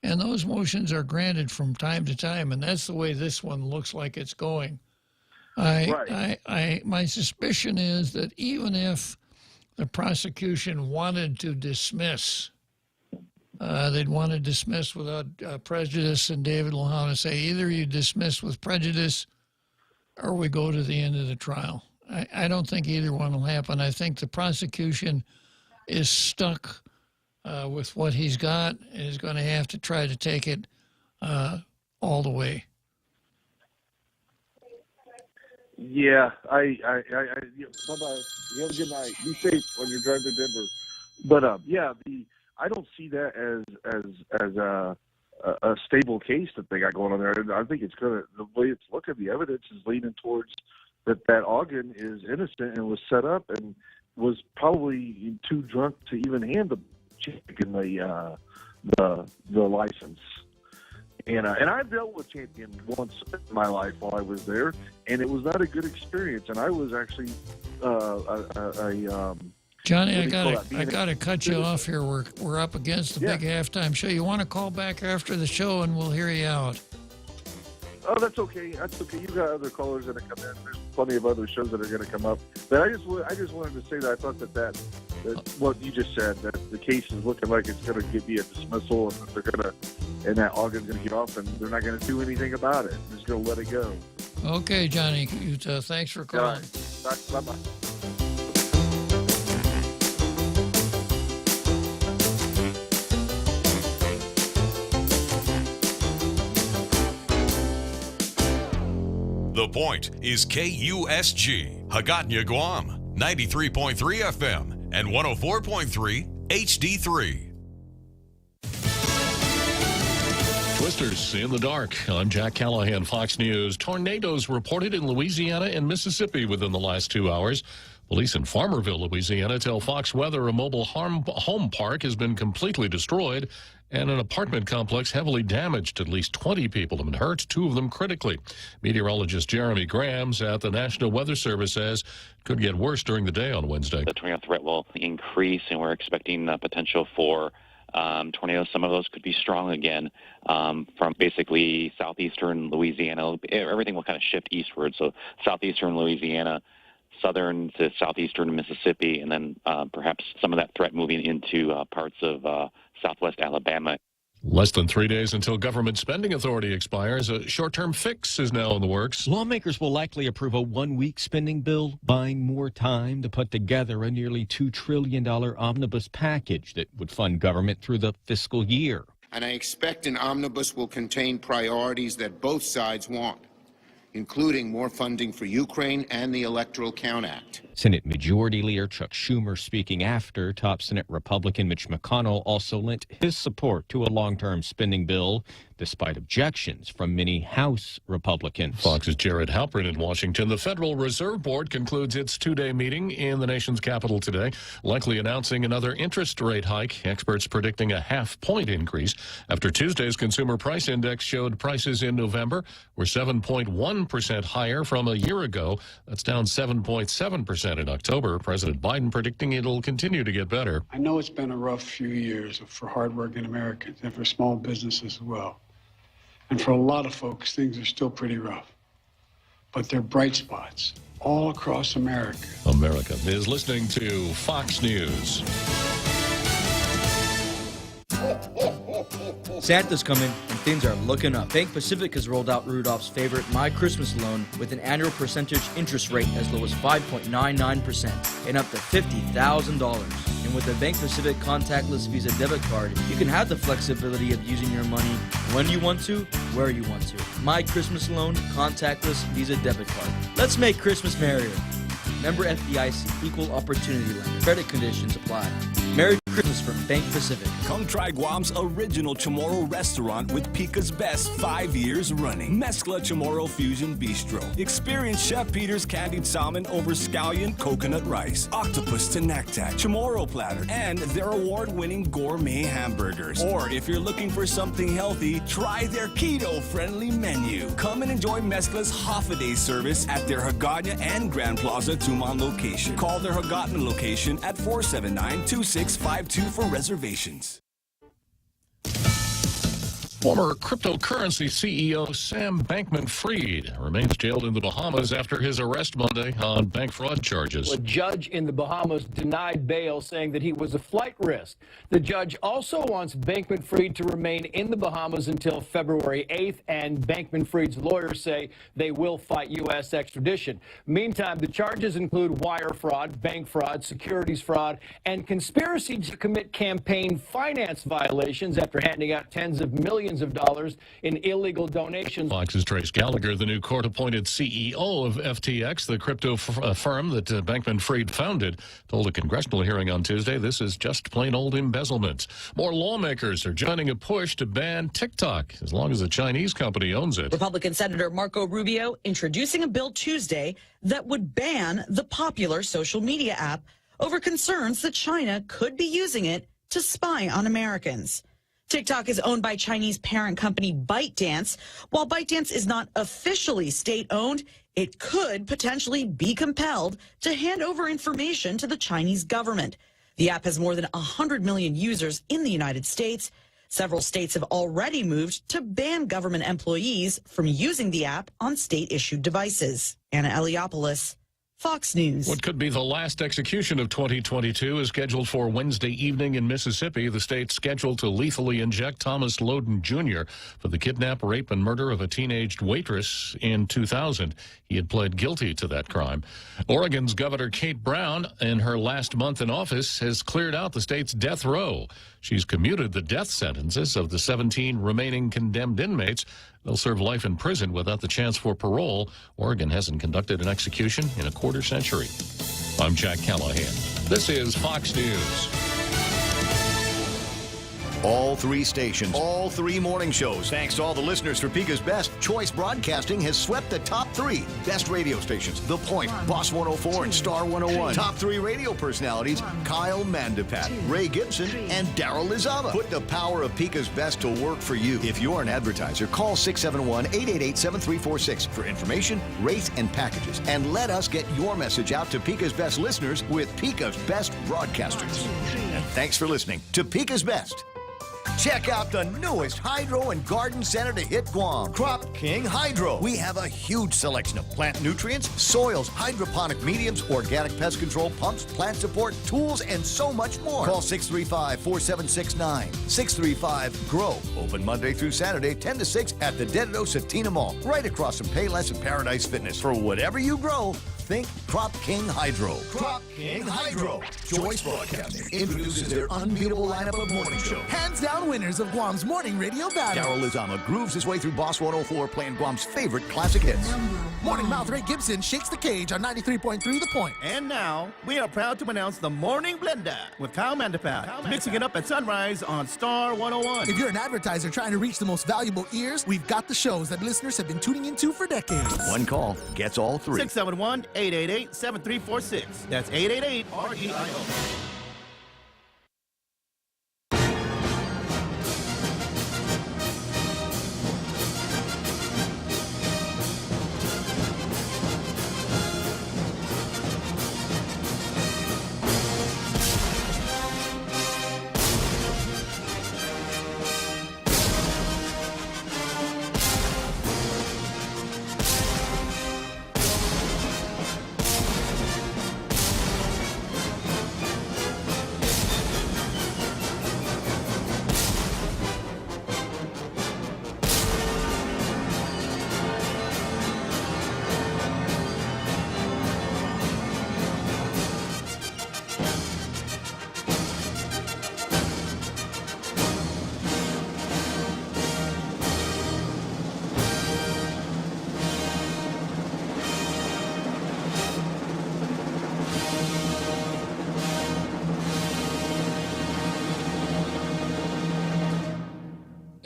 And those motions are granted from time to time, and that's the way this one looks like it's going. My suspicion is that even if the prosecution wanted to dismiss, they'd want to dismiss without prejudice, and David will have to say either you dismiss with prejudice or we go to the end of the trial. I don't think either one will happen. I think the prosecution is stuck with what he's got and is going to have to try to take it all the way. Yeah, bye-bye. You have a good night. Be safe when you're driving to Denver. But I don't see that as a stable case that they got going on there. I think it's the way it's looking, the evidence is leaning towards that Ogden is innocent and was set up and was probably too drunk to even hand the check in the license. And I've dealt with Champion once in my life while I was there, and it was not a good experience. And I was actually Johnny, I gotta cut you off here. We're up against the big halftime show. You want to call back after the show, and we'll hear you out. Oh, that's okay. That's okay. You got other callers that have come in. There's plenty of other shows that are going to come up. But I just wanted to say that I thought that what you just said, that the case is looking like it's going to be a dismissal, and that they're going to, and that Ogden's going to get off, and they're not going to do anything about it. They're just going to let it go. Okay, Johnny. Thanks for calling. Bye-bye. The Point is KUSG, Hagåtña, Guam, 93.3 FM and 104.3 HD3. Twisters in the dark. I'm Jack Callahan, Fox News. Tornadoes reported in Louisiana and Mississippi within the last 2 hours. Police in Farmerville, Louisiana, tell Fox Weather a mobile home park has been completely destroyed and an apartment complex heavily damaged. At least 20 people have been hurt, 2 of them critically. Meteorologist Jeremy Grams at the National Weather Service says it could get worse during the day on Wednesday. The tornado threat will increase, and we're expecting the potential for tornadoes. Some of those could be strong again from basically southeastern Louisiana. Everything will kind of shift eastward, so southeastern Louisiana, southern to southeastern Mississippi, and then perhaps some of that threat moving into parts of southwest Alabama. Less than 3 days until government spending authority expires, a short-term fix is now in the works. Lawmakers will likely approve a one-week spending bill, buying more time to put together a nearly $2 trillion omnibus package that would fund government through the fiscal year. And I expect an omnibus will contain priorities that both sides want, including more funding for Ukraine and the Electoral Count Act. Senate Majority Leader Chuck Schumer speaking after top Senate Republican Mitch McConnell also lent his support to a long-term spending bill, despite objections from many House Republicans. Fox's Jared Halpern in Washington. The Federal Reserve Board concludes its 2-day meeting in the nation's capital today, likely announcing another interest rate hike. Experts predicting a half-point increase after Tuesday's consumer price index showed prices in November were 7.1% higher from a year ago. That's down 7.7% 1% in October. President Biden predicting it'll continue to get better. I know it's been a rough few years for hardworking Americans and for small businesses as well. And for a lot of folks, things are still pretty rough. But they're bright spots all across America. America is listening to Fox News. Santa's coming and things are looking up. Bank Pacific has rolled out Rudolph's favorite My Christmas loan with an annual percentage interest rate as low as 5.99% and up to $50,000. And with the Bank Pacific contactless Visa debit card, you can have the flexibility of using your money when you want to, where you want to. My Christmas loan, contactless Visa debit card. Let's make Christmas merrier. Member FDIC, equal opportunity lender. Credit conditions apply. Merry Christmas from Bank Pacific. Come try Guam's original Chamorro restaurant with Pica's Best 5 years running. Mezcla Chamorro Fusion Bistro. Experience Chef Peter's candied salmon over scallion coconut rice, octopus to nectac, Chamorro platter, and their award-winning gourmet hamburgers. Or if you're looking for something healthy, try their keto-friendly menu. Come and enjoy Mezcla's half-a-day service at their Hagåtña and Grand Plaza Tumon location. Call their Hagåtña location at 479-2652 for reservations. Former cryptocurrency CEO Sam Bankman-Fried remains jailed in the Bahamas after his arrest Monday on bank fraud charges. A judge in the Bahamas denied bail, saying that he was a flight risk. The judge also wants Bankman-Fried to remain in the Bahamas until February 8th, and Bankman-Fried's lawyers say they will fight U.S. extradition. Meantime, the charges include wire fraud, bank fraud, securities fraud, and conspiracy to commit campaign finance violations after handing out tens of millions of dollars in illegal donations. Fox's Trace Gallagher, the new court-appointed CEO of FTX, the crypto firm that Bankman-Fried founded, told a congressional hearing on Tuesday this is just plain old embezzlement. More lawmakers are joining a push to ban TikTok as long as the Chinese company owns it. Republican Senator Marco Rubio introducing a bill Tuesday that would ban the popular social media app over concerns that China could be using it to spy on Americans. TikTok is owned by Chinese parent company ByteDance. While ByteDance is not officially state-owned, it could potentially be compelled to hand over information to the Chinese government. The app has more than 100 million users in the United States. Several states have already moved to ban government employees from using the app on state-issued devices. Anna Eliopoulos, Fox News. What could be the last execution of 2022 is scheduled for Wednesday evening in Mississippi. The state scheduled to lethally inject Thomas Loden Jr. for the kidnap, rape, and murder of a teenage waitress in 2000. He had pled guilty to that crime. Oregon's Governor Kate Brown, in her last month in office, has cleared out the state's death row. She's commuted the death sentences of the 17 remaining condemned inmates. They'll serve life in prison without the chance for parole. Oregon hasn't conducted an execution in a quarter century. I'm Jack Callahan. This is Fox News. All three stations, all three morning shows. Thanks to all the listeners for Pica's Best, Choice Broadcasting has swept the top three best radio stations. The Point, Boss 104, and Star 101. Top three radio personalities, Kyle Mandapat, Ray Gibson, and Daryl Lizama. Put the power of Pica's Best to work for you. If you're an advertiser, call 671-888-7346 for information, rates, and packages. And let us get your message out to Pica's Best listeners with Pica's Best Broadcasters. And thanks for listening to Pica's Best. Check out the newest hydro and garden center to hit Guam, Crop King Hydro. We have a huge selection of plant nutrients, soils, hydroponic mediums, organic pest control pumps, plant support, tools, and so much more. Call 635-4769. 635-GROW. Open Monday through Saturday, 10 to 6 at the Dededo Satina Mall, right across from Payless and Paradise Fitness. For whatever you grow, think Crop King Hydro. Crop King Hydro. Choice Broadcasting introduces their unbeatable lineup of morning shows. Hands down winners of Guam's morning radio battle. Daryl Lizama grooves his way through Boss 104 playing Guam's favorite classic hits. Morning mouth Ray Gibson shakes the cage on 93.3 The Point. And now, we are proud to announce the Morning Blender with Kyle Mandapat, mixing it up at sunrise on Star 101. If you're an advertiser trying to reach the most valuable ears, we've got the shows that listeners have been tuning into for decades. One call gets all three. 671-888-7346. That's 888-REIO.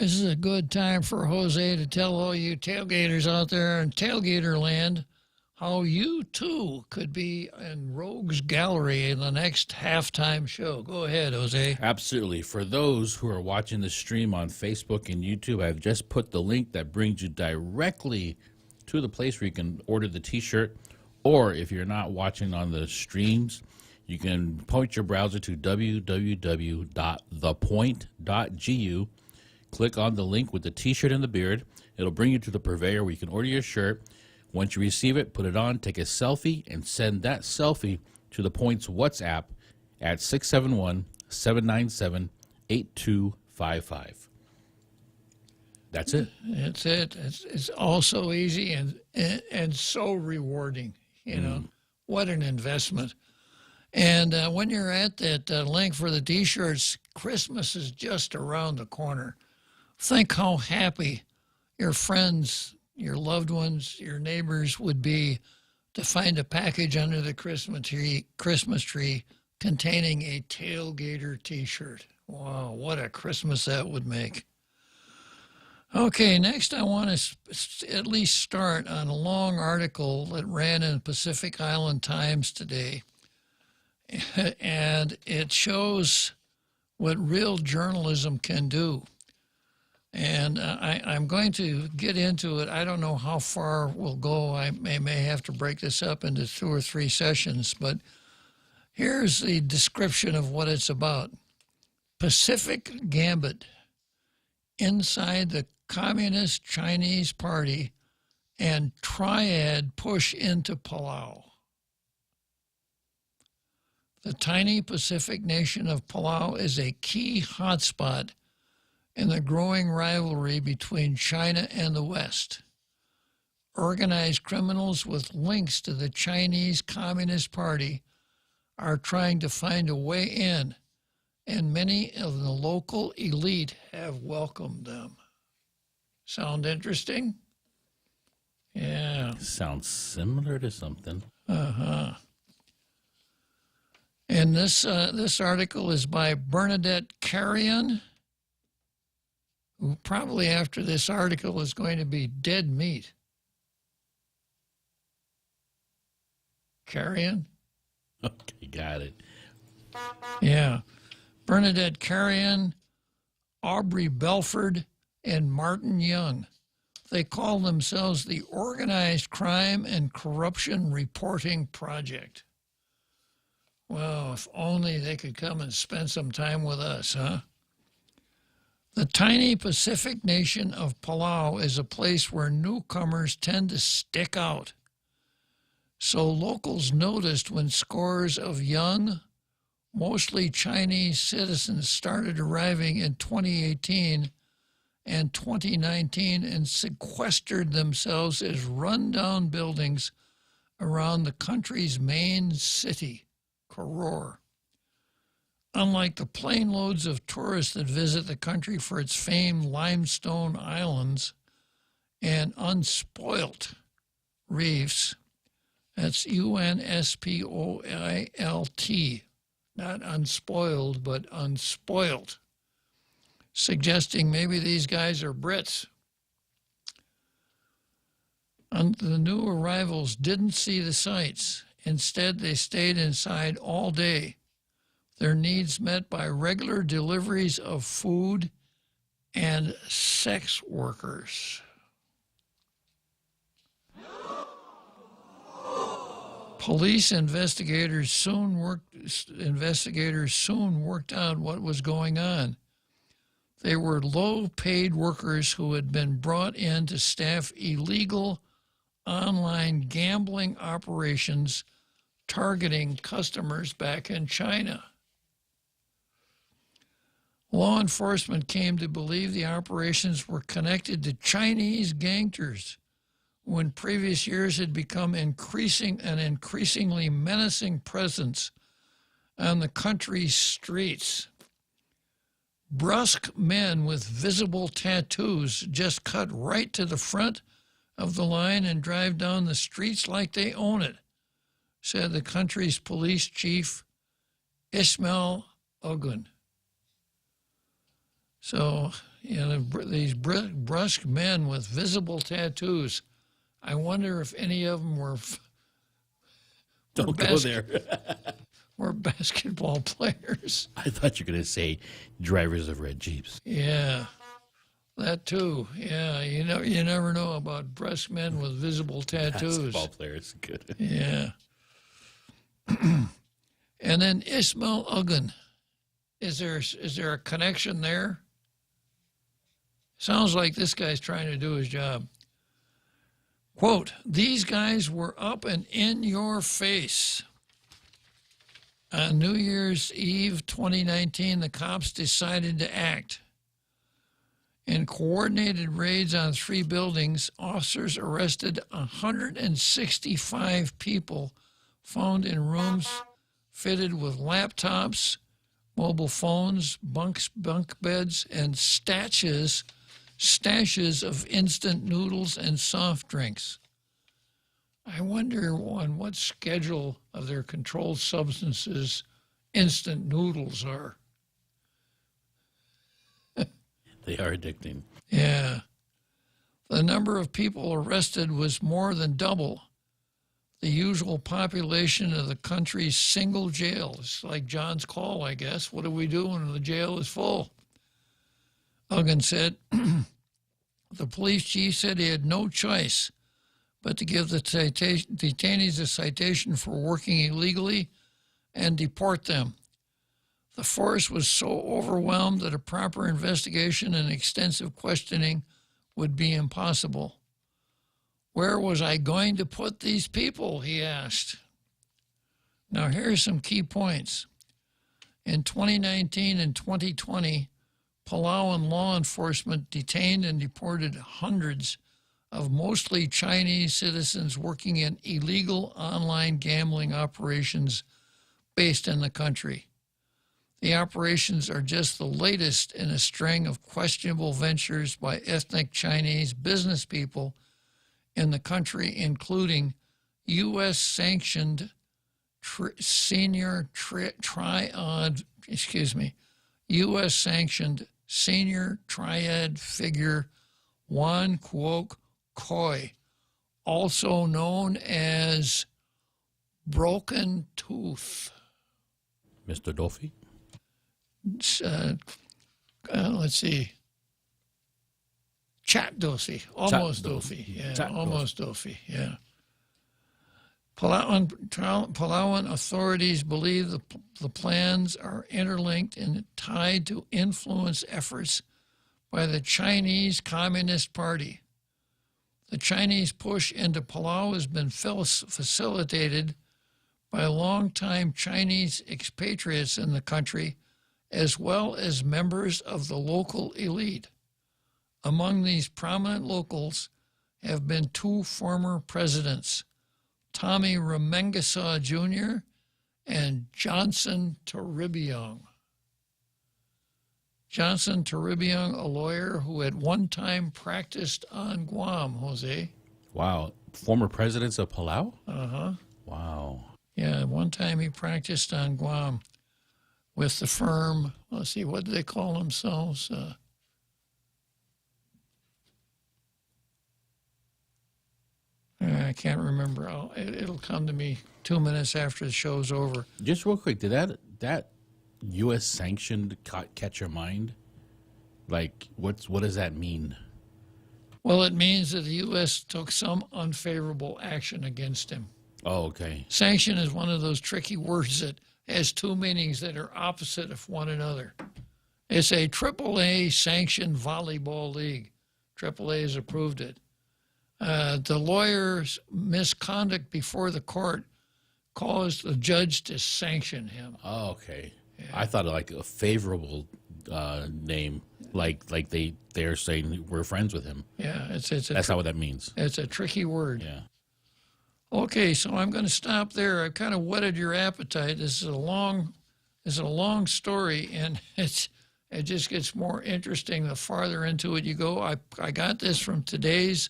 This is a good time for Jose to tell all you tailgaters out there in tailgater land how you, too, could be in Rogue's Gallery in the next halftime show. Go ahead, Jose. Absolutely. For those who are watching the stream on Facebook and YouTube, I've just put the link that brings you directly to the place where you can order the T-shirt. Or if you're not watching on the streams, you can point your browser to www.thepoint.gu. Click on the link with the T-shirt and the beard. It'll bring you to the purveyor where you can order your shirt. Once you receive it, put it on, take a selfie, and send that selfie to the Points WhatsApp at 671-797-8255. That's it. That's it. It's all so easy and so rewarding. You know, what an investment. And when you're at that link for the T-shirts, Christmas is just around the corner. Think how happy your friends, your loved ones, your neighbors would be to find a package under the Christmas tree containing a Tailgater T-shirt. Wow, what a Christmas that would make. Okay, next I want to at least start on a long article that ran in Pacific Island Times today. And it shows what real journalism can do. And I'm going to get into it. I don't know how far we'll go. I may have to break this up into 2 or 3 sessions, but here's the description of what it's about. Pacific Gambit inside the Communist Chinese Party and Triad push into Palau. The tiny Pacific nation of Palau is a key hotspot in the growing rivalry between China and the West. Organized criminals with links to the Chinese Communist Party are trying to find a way in, and many of the local elite have welcomed them. Sound interesting? Yeah. Sounds similar to something. Uh-huh. And this article is by Bernadette Carrion, who probably after this article is going to be dead meat. Carrion? Okay, got it. Yeah. Bernadette Carrion, Aubrey Belford, and Martin Young. They call themselves the Organized Crime and Corruption Reporting Project. Well, if only they could come and spend some time with us, huh? The tiny Pacific nation of Palau is a place where newcomers tend to stick out. So locals noticed when scores of young, mostly Chinese citizens started arriving in 2018 and 2019 and sequestered themselves as rundown buildings around the country's main city, Koror. Unlike the plane loads of tourists that visit the country for its famed limestone islands and unspoilt reefs, that's UNSPOILT, not unspoiled, but unspoilt, suggesting maybe these guys are Brits. And the new arrivals didn't see the sights. Instead, they stayed inside all day, their needs met by regular deliveries of food and sex workers. Police investigators soon worked out what was going on. They were low-paid workers who had been brought in to staff illegal online gambling operations targeting customers back in China. Law enforcement came to believe the operations were connected to Chinese gangsters, who in previous years had become an increasingly menacing presence on the country's streets. Brusque men with visible tattoos just cut right to the front of the line and drive down the streets like they own it, said the country's police chief, Ismail Ogun. So, these brusque men with visible tattoos. I wonder if any of them were. Don't go there. We're basketball players. I thought you were going to say drivers of red Jeeps. Yeah, that too. Yeah, you never know about brusque men with visible tattoos. Basketball players, good. Yeah. And then Ismail Ugun. Is there a connection there? Sounds like this guy's trying to do his job. Quote, these guys were up and in your face. On New Year's Eve 2019, the cops decided to act. In coordinated raids on 3 buildings, officers arrested 165 people found in rooms fitted with laptops, mobile phones, bunk beds, and stashes of instant noodles and soft drinks. I wonder on what schedule of their controlled substances instant noodles are. They are addicting. Yeah. The number of people arrested was more than double the usual population of the country's single jail. It's like John's call, I guess. What do we do when the jail is full? Ugun said, the police chief said he had no choice but to give the detainees a citation for working illegally and deport them. The force was so overwhelmed that a proper investigation and extensive questioning would be impossible. Where was I going to put these people, he asked. Now, here are some key points. In 2019 and 2020, Palauan law enforcement detained and deported hundreds of mostly Chinese citizens working in illegal online gambling operations based in the country. The operations are just the latest in a string of questionable ventures by ethnic Chinese business people in the country, including U.S.-sanctioned U.S.-sanctioned senior triad figure Wan Kuok Koi, also known as Broken Tooth. Mr. Dolphy? Let's see. Chat Dolphy. Almost Dolphy. Yeah, almost Dolphy. Yeah. Palauan authorities believe the plans are interlinked and tied to influence efforts by the Chinese Communist Party. The Chinese push into Palau has been facilitated by longtime Chinese expatriates in the country, as well as members of the local elite. Among these prominent locals have been 2 former presidents, Tommy Ramengasa Jr. and Johnson Toribiong. Johnson Toribiong, a lawyer who at one time practiced on Guam, Jose. Wow. Former presidents of Palau? Uh-huh. Wow. Yeah, one time he practiced on Guam with the firm, let's see, what do they call themselves? I can't remember. It'll come to me 2 minutes after the show's over. Just real quick, did that U.S. sanctioned catch your mind? Like, what does that mean? Well, it means that the U.S. took some unfavorable action against him. Oh, okay. Sanction is one of those tricky words that has 2 meanings that are opposite of one another. It's a AAA sanctioned volleyball league. AAA has approved it. The lawyer's misconduct before the court caused the judge to sanction him. Oh, okay. Yeah. I thought like a favorable name, like they're saying we're friends with him. Yeah, that's not what that means. It's a tricky word. Yeah. Okay, so I'm going to stop there. I've kind of whetted your appetite. This is a long story, and it just gets more interesting the farther into it you go. I got this from today's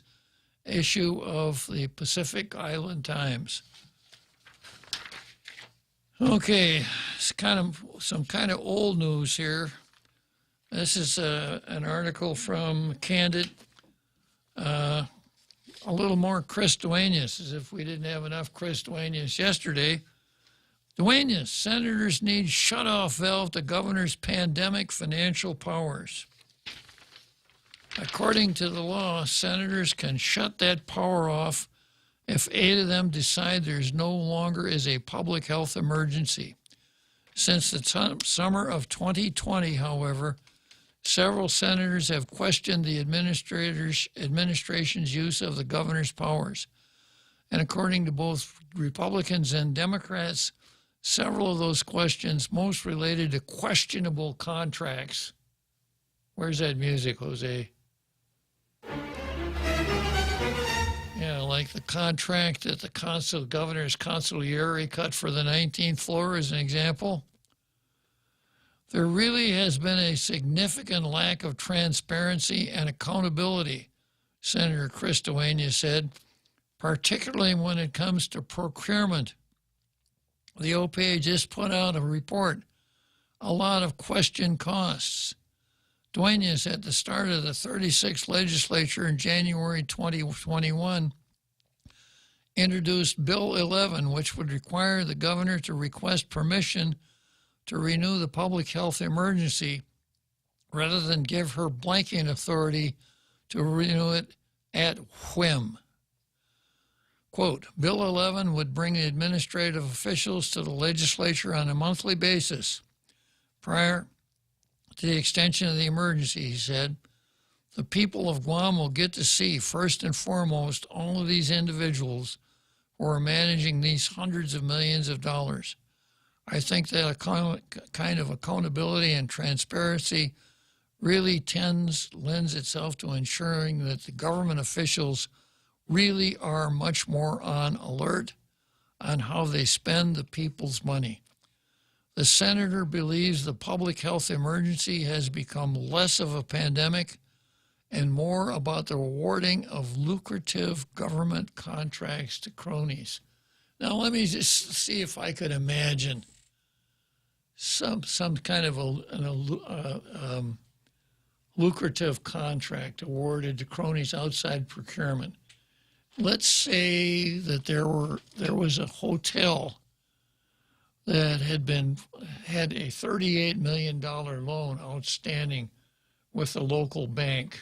issue of the Pacific Island Times. Okay, it's some kind of old news here. This is an article from Candid. A little more Chris Duenas, as if we didn't have enough Chris Duenas yesterday. Duenas, senators need shutoff valve to governor's pandemic financial powers. According to the law, senators can shut that power off if 8 of them decide there's no longer is a public health emergency. Since the summer of 2020, however, several senators have questioned the administration's use of the governor's powers. And according to both Republicans and Democrats, several of those questions, most related to questionable contracts. Where's that music, Jose? Yeah, like the contract that the governor's consigliere cut for the 19th floor as an example. There really has been a significant lack of transparency and accountability, Senator Chris Duenas said, particularly when it comes to procurement. The OPA just put out a report, a lot of question costs. Duenas, at the start of the 36th legislature in January 2021, introduced Bill 11, which would require the governor to request permission to renew the public health emergency rather than give her blanket authority to renew it at whim. Quote, Bill 11 would bring the administrative officials to the legislature on a monthly basis prior to the extension of the emergency, he said. The people of Guam will get to see, first and foremost, all of these individuals who are managing these hundreds of millions of dollars. I think that a kind of accountability and transparency really lends itself to ensuring that the government officials really are much more on alert on how they spend the people's money. The senator believes the public health emergency has become less of a pandemic and more about the awarding of lucrative government contracts to cronies. Now, let me just see if I could imagine some kind of a lucrative contract awarded to cronies outside procurement. Let's say that there was a hotel that had a $38 million loan outstanding with a local bank,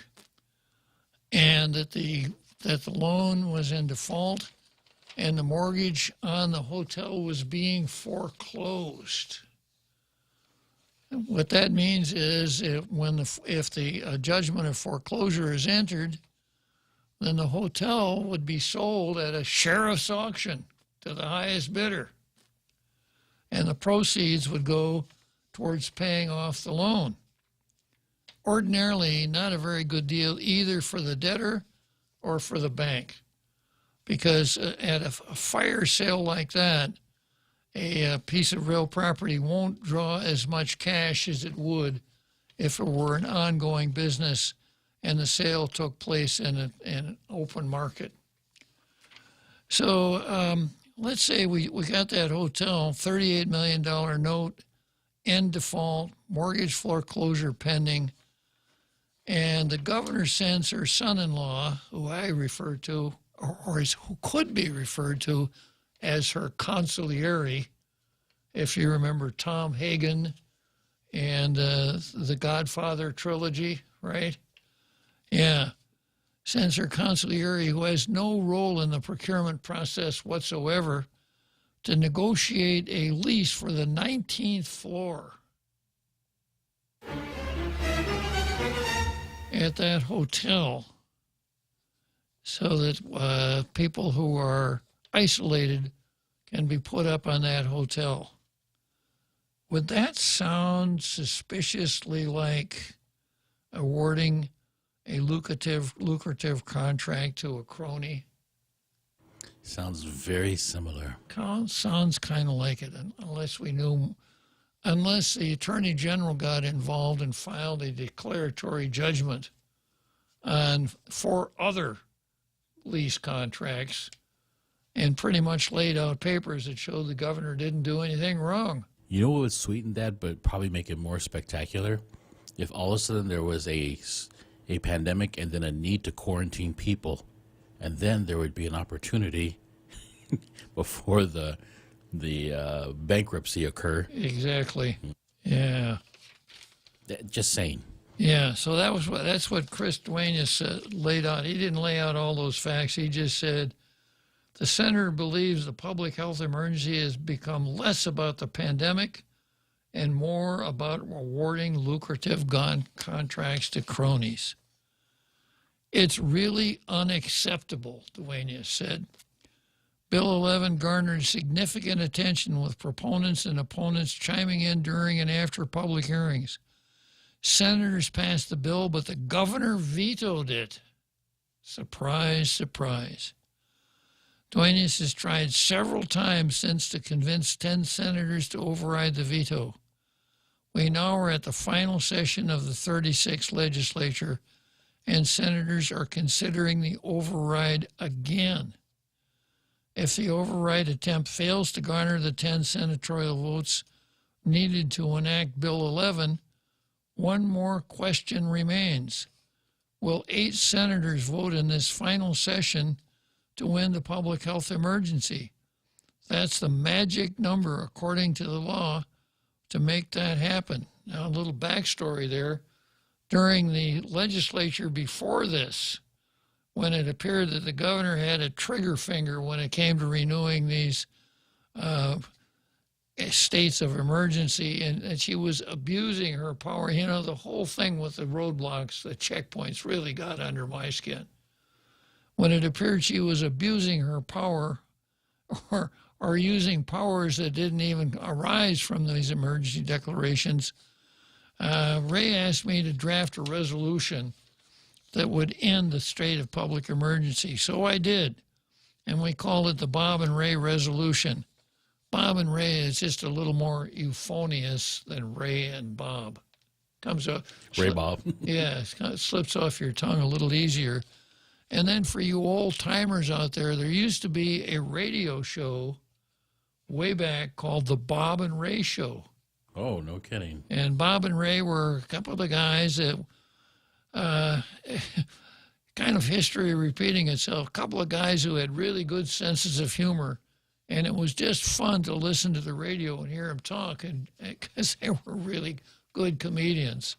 and that the loan was in default, and the mortgage on the hotel was being foreclosed. What that means is if the judgment of foreclosure is entered, then the hotel would be sold at a sheriff's auction to the highest bidder, and the proceeds would go towards paying off the loan. Ordinarily, not a very good deal either for the debtor or for the bank, because at a fire sale like that, a piece of real property won't draw as much cash as it would if it were an ongoing business and the sale took place in an open market. So let's say we got that hotel, $38 million note, in default, mortgage foreclosure pending, and the governor sends her son-in-law, who I refer to, or who could be referred to as her consigliere, if you remember Tom Hagen and the Godfather trilogy, right? Yeah. Sends her consigliere, who has no role in the procurement process whatsoever, to negotiate a lease for the 19th floor at that hotel, so that people who are isolated can be put up on that hotel. Would that sound suspiciously like awarding a lucrative contract to a crony? Sounds very similar. Sounds kind of like it, unless the Attorney General got involved and filed a declaratory judgment on 4 other lease contracts and pretty much laid out papers that showed the governor didn't do anything wrong. You know what would sweeten that, but probably make it more spectacular? if all of a sudden there was a pandemic and then a need to quarantine people, and then there would be an opportunity before the bankruptcy occur. Exactly. Yeah. Just saying. Yeah. So that's what Chris Duenas laid out. He didn't lay out all those facts. He just said the senator believes the public health emergency has become less about the pandemic and more about awarding lucrative contracts to cronies. It's really unacceptable, Duenas said. Bill 11 garnered significant attention with proponents and opponents chiming in during and after public hearings. Senators passed the bill, but the governor vetoed it. Surprise, surprise. Duenas has tried several times since to convince 10 senators to override the veto. We now are at the final session of the 36th legislature, and senators are considering the override again. If the override attempt fails to garner the 10 senatorial votes needed to enact Bill 11, one more question remains. Will 8 senators vote in this final session to end the public health emergency? That's the magic number, according to the law, to make that happen. Now, a little backstory there. During the legislature before this, when it appeared that the governor had a trigger finger when it came to renewing these states of emergency, and she was abusing her power. You know, the whole thing with the roadblocks, the checkpoints, really got under my skin. When it appeared she was abusing her power or using powers that didn't even arise from these emergency declarations, Ray asked me to draft a resolution that would end the state of public emergency. So I did, and we called it the Bob and Ray Resolution. Bob and Ray is just a little more euphonious than Ray and Bob. Comes up. Ray Bob. Yeah, it kind of slips off your tongue a little easier. And then for you old timers out there used to be a radio show way back called the Bob and Ray Show. Oh, no kidding. And Bob and Ray were a couple of the guys that kind of history repeating itself, a couple of guys who had really good senses of humor. And it was just fun to listen to the radio and hear them talk, and because they were really good comedians.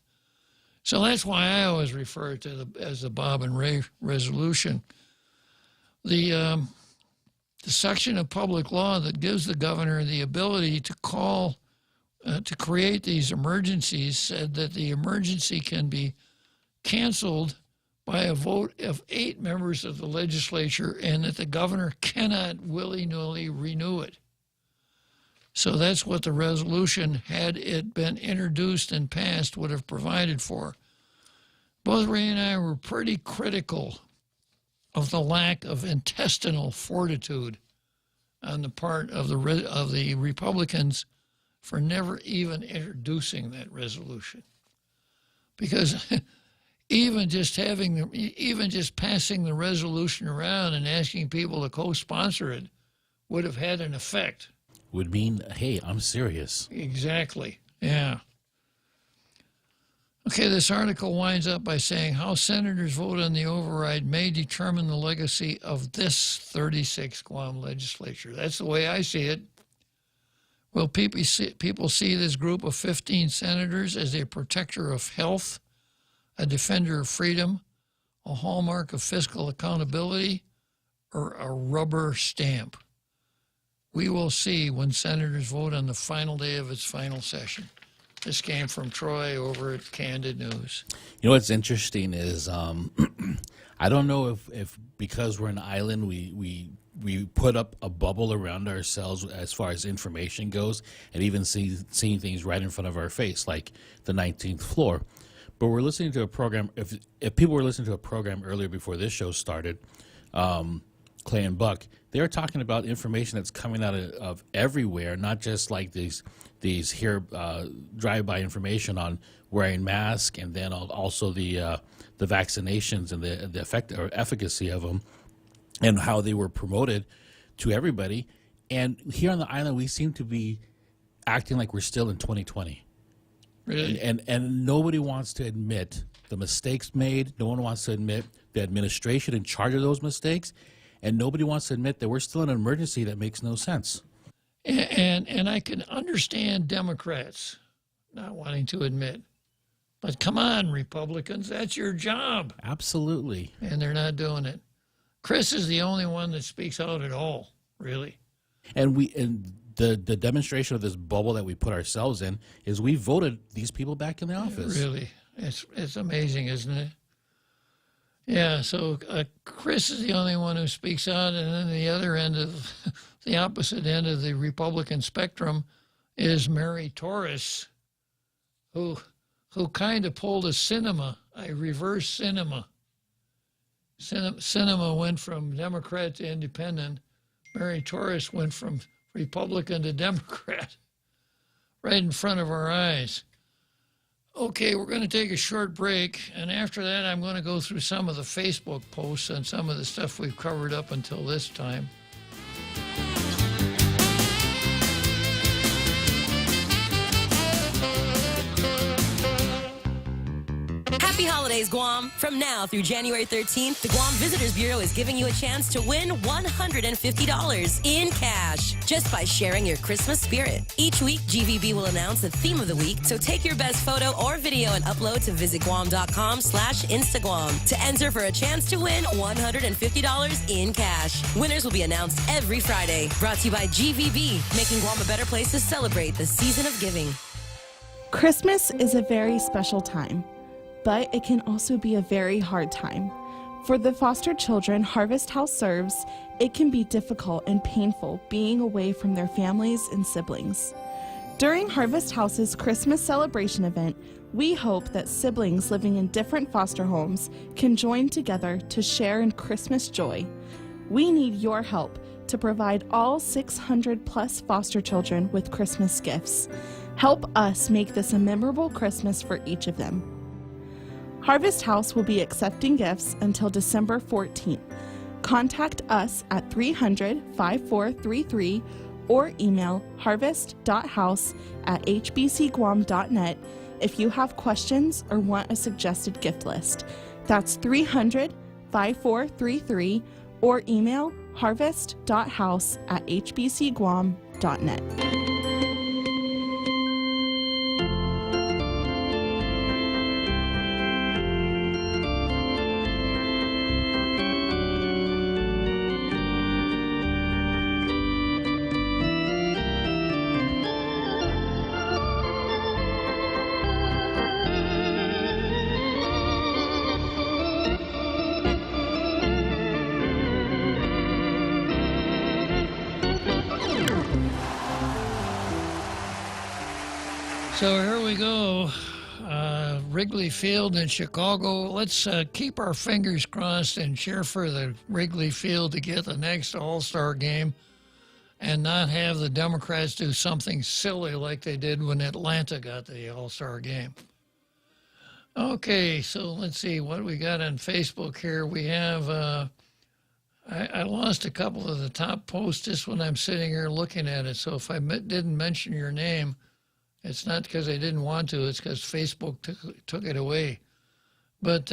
So that's why I always refer to as the Bob and Ray Resolution. The section of public law that gives the governor the ability to call, to create these emergencies said that the emergency can be canceled by a vote of 8 members of the legislature, and that the governor cannot willy-nilly renew it. So that's what the resolution, had it been introduced and passed, would have provided for. Both Ray and I were pretty critical of the lack of intestinal fortitude on the part of the Republicans for never even introducing that resolution. Because even just passing the resolution around and asking people to co-sponsor it would have had an effect. Would mean, hey, I'm serious. Exactly. Yeah. Okay, this article winds up by saying how senators vote on the override may determine the legacy of this 36th Guam legislature. That's the way I see it. Will people see this group of 15 senators as a protector of health, a defender of freedom, a hallmark of fiscal accountability, or a rubber stamp? We will see when senators vote on the final day of its final session. This came from Troy over at Candid News. You know what's interesting is I don't know if because we're an island we put up a bubble around ourselves as far as information goes, and even seeing things right in front of our face, like the 19th floor. But we're listening to a program. If people were listening to a program earlier before this show started, Clay and Buck, they were talking about information that's coming out of everywhere, not just like these here drive-by information on wearing masks, and then also the vaccinations and the effect or efficacy of them, and how they were promoted to everybody. And here on the island, we seem to be acting like we're still in 2020. Really? And nobody wants to admit the mistakes made. No one wants to admit the administration in charge of those mistakes. And nobody wants to admit that we're still in an emergency that makes no sense. And I can understand Democrats not wanting to admit. But come on, Republicans, that's your job. Absolutely. And they're not doing it. Chris is the only one that speaks out at all, really. And the demonstration of this bubble that we put ourselves in is we voted these people back in the office. Really. It's amazing, isn't it? Yeah, so Chris is the only one who speaks out, and then the other end of the opposite end of the Republican spectrum is Mary Torres, who kind of pulled a reverse cinema. Cinema went from Democrat to Independent. Mary Torres went from Republican to Democrat, right in front of our eyes. Okay, we're going to take a short break, and after that, I'm going to go through some of the Facebook posts and some of the stuff we've covered up until this time. Happy holidays, Guam. From now through January 13th, the Guam Visitors Bureau is giving you a chance to win $150 in cash just by sharing your Christmas spirit. Each week, GVB will announce the theme of the week, so take your best photo or video and upload to visitguam.com/Instaguam to enter for a chance to win $150 in cash. Winners will be announced every Friday. Brought to you by GVB, making Guam a better place to celebrate the season of giving. Christmas is a very special time, but it can also be a very hard time. For the foster children Harvest House serves, it can be difficult and painful being away from their families and siblings. During Harvest House's Christmas celebration event, we hope that siblings living in different foster homes can join together to share in Christmas joy. We need your help to provide all 600 plus foster children with Christmas gifts. Help us make this a memorable Christmas for each of them. Harvest House will be accepting gifts until December 14th. Contact us at 300-5433 or email harvest.house@hbcguam.net if you have questions or want a suggested gift list. That's 300-5433 or email harvest.house@hbcguam.net. So here we go. Wrigley Field in Chicago. Let's keep our fingers crossed and cheer for the Wrigley Field to get the next All-Star game and not have the Democrats do something silly like they did when Atlanta got the All-Star game. Okay, so let's see what we got on Facebook here. We have, I lost a couple of the top posts just when I'm sitting here looking at it. So if I didn't mention your name, it's not because I didn't want to. It's because Facebook took it away. But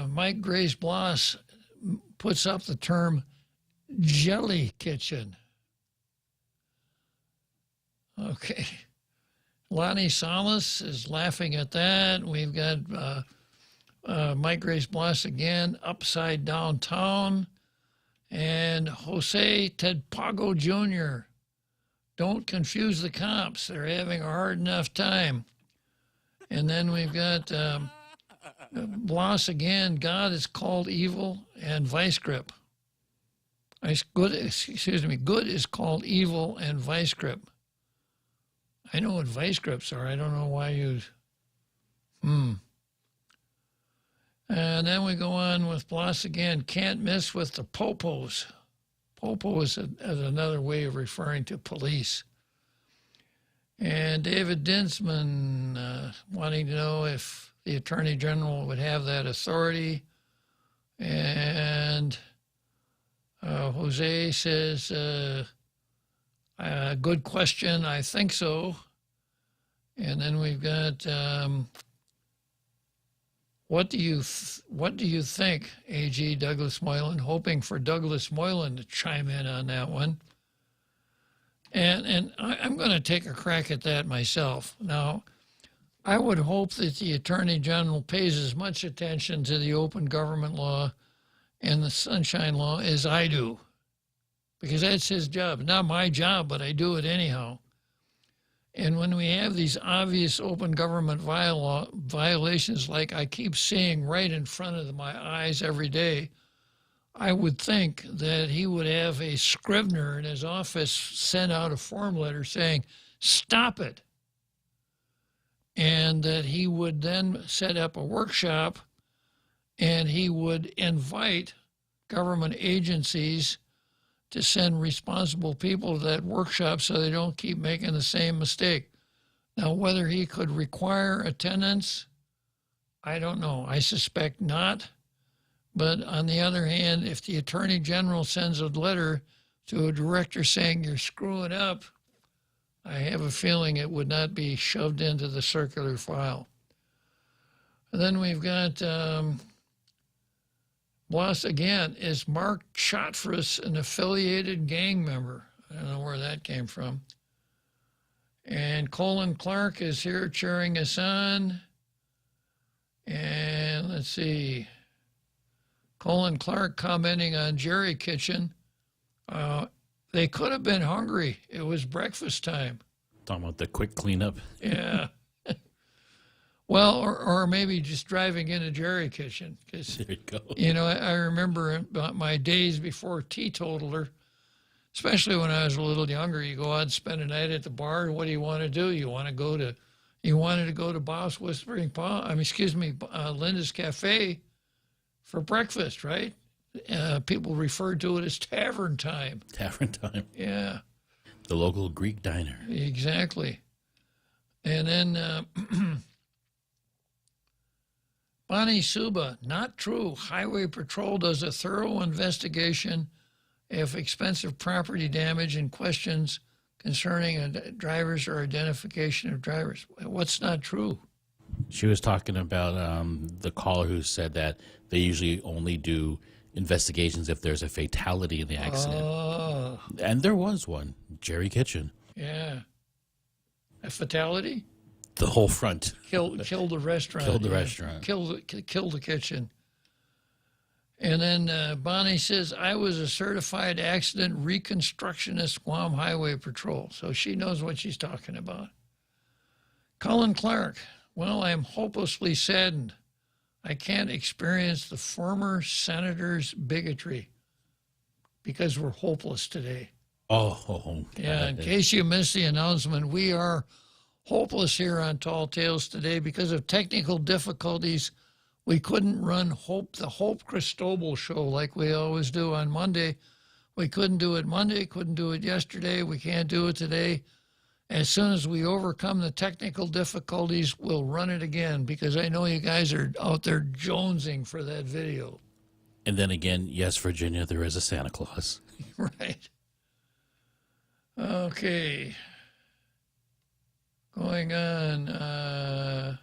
Mike Grace Bloss puts up the term jelly kitchen. Okay. Lonnie Salas is laughing at that. We've got Mike Grace Bloss again, Upside Downtown. And Jose Tedpago Jr., don't confuse the cops. They're having a hard enough time. And then we've got Bloss again, God is called evil, and vice grip. Good is called evil and vice grip. I know what vice grips are. I don't know why you... And then we go on with Bloss again, can't miss with the popos. Popo is another way of referring to police. And David Dinsman wanting to know if the Attorney General would have that authority. And Jose says, good question, I think so. And then we've got, what do you think, AG Douglas Moylan, hoping for Douglas Moylan to chime in on that one. And I'm going to take a crack at that myself. Now, I would hope that the Attorney General pays as much attention to the open government law and the Sunshine Law as I do, because that's his job. Not my job, but I do it anyhow. And when we have these obvious open government violations like I keep seeing right in front of my eyes every day, I would think that he would have a scrivener in his office send out a form letter saying, stop it. And that he would then set up a workshop and he would invite government agencies to send responsible people to that workshop so they don't keep making the same mistake. Now, whether he could require attendance, I don't know. I suspect not. But on the other hand, if the Attorney General sends a letter to a director saying you're screwing up, I have a feeling it would not be shoved into the circular file. And then we've got, Boss again, is Mark Chotfris an affiliated gang member? I don't know where that came from. And Colin Clark is here cheering us on. And let's see. Colin Clark commenting on Jerry Kitchen. They could have been hungry. It was breakfast time. Talking about the quick cleanup. Yeah. Well, or maybe just driving into Jerry Kitchen. Cause, there you go. You know, I remember about my days before teetotaler, especially when I was a little younger. You go out and spend a night at the bar. What do you want to do? You wanted to go to Bob's Whispering Paw. Linda's Cafe for breakfast, right? People referred to it as tavern time. Tavern time. Yeah. The local Greek diner. Exactly. And then Bonnie Suba, not true. Highway Patrol does a thorough investigation of expensive property damage and questions concerning drivers or identification of drivers. What's not true? She was talking about the caller who said that they usually only do investigations if there's a fatality in the accident. Oh. And there was one, Jerry Kitchen. Yeah. A fatality? The whole front. Killed the restaurant. Killed the restaurant. Killed the kitchen. And then Bonnie says, I was a certified accident reconstructionist, Guam Highway Patrol. So she knows what she's talking about. Colin Clark, well, I am hopelessly saddened. I can't experience the former senator's bigotry because we're hopeless today. Oh. Yeah, in case you missed the announcement, we are hopeless here on Tall Tales today because of technical difficulties. We couldn't run the Hope Cristobal show like we always do on Monday. We couldn't do it Monday, couldn't do it yesterday. We can't do it today. As soon as we overcome the technical difficulties, we'll run it again because I know you guys are out there jonesing for that video. And then again, yes, Virginia, there is a Santa Claus. Right. Okay. Going on.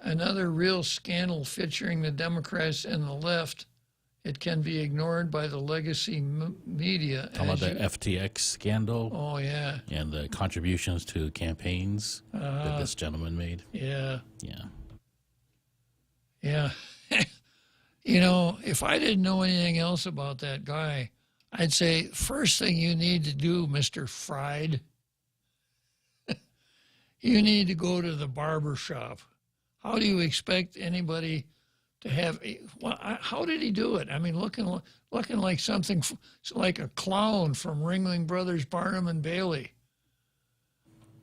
Another real scandal featuring the Democrats and the left. It can be ignored by the legacy media. Talking about the FTX scandal. Oh, yeah. And the contributions to campaigns that this gentleman made. Yeah. Yeah. Yeah. You know, if I didn't know anything else about that guy, I'd say, first thing you need to do, Mr. Fried, you need to go to the barber shop. How do you expect anybody to have? How did he do it? I mean, looking like something like a clown from Ringling Brothers, Barnum and Bailey.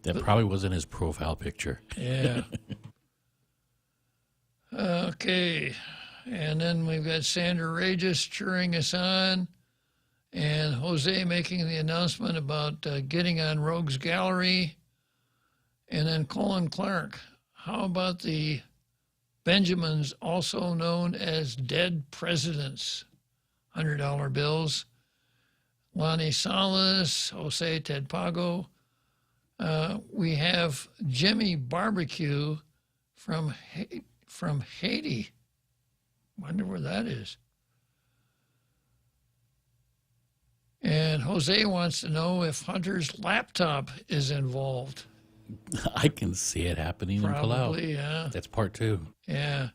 That probably wasn't his profile picture. Yeah. Okay. And then we've got Sandra Regis cheering us on, and Jose making the announcement about getting on Rogues Gallery, and then Colin Clark. How about the Benjamins, also known as dead presidents? $100 bills. Lonnie Salas, Jose Ted Pago, We have Jimmy Barbecue from Haiti. Wonder where that is. And Jose wants to know if Hunter's laptop is involved. I can see it happening in Palau. Probably, yeah. That's part 2. Yeah.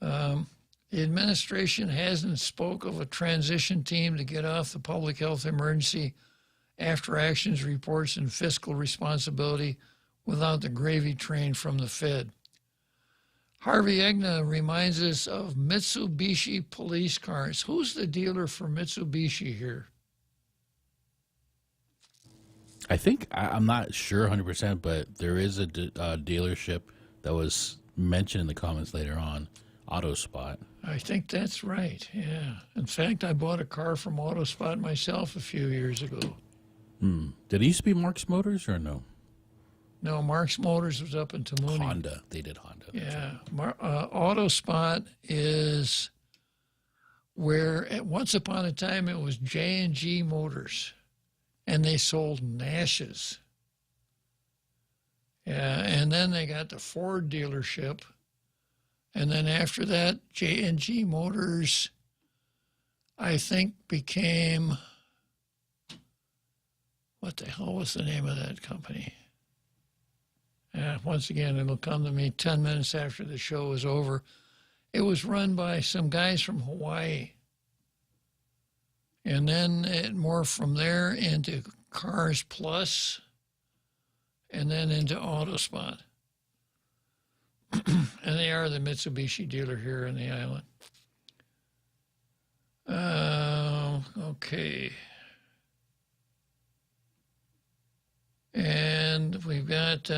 The administration hasn't spoke of a transition team to get off the public health emergency after actions reports and fiscal responsibility without the gravy train from the Fed. Harvey Egna reminds us of Mitsubishi police cars. Who's the dealer for Mitsubishi here? I think, I'm not sure 100%, but there is a dealership that was mentioned in the comments later on, AutoSpot. I think that's right, yeah. In fact, I bought a car from AutoSpot myself a few years ago. Did it used to be Mark's Motors or no? No, Mark's Motors was up in Tamuini. Honda. They did Honda. Yeah. AutoSpot is where once upon a time it was J&G Motors, and they sold Nashes. Yeah, and then they got the Ford dealership, and then after that, J&G Motors, I think, became, what the hell was the name of that company? Once again, it'll come to me 10 minutes after the show is over. It was run by some guys from Hawaii. And then it morphed from there into Cars Plus and then into AutoSpot. And they are the Mitsubishi dealer here in the island. Okay. And we've got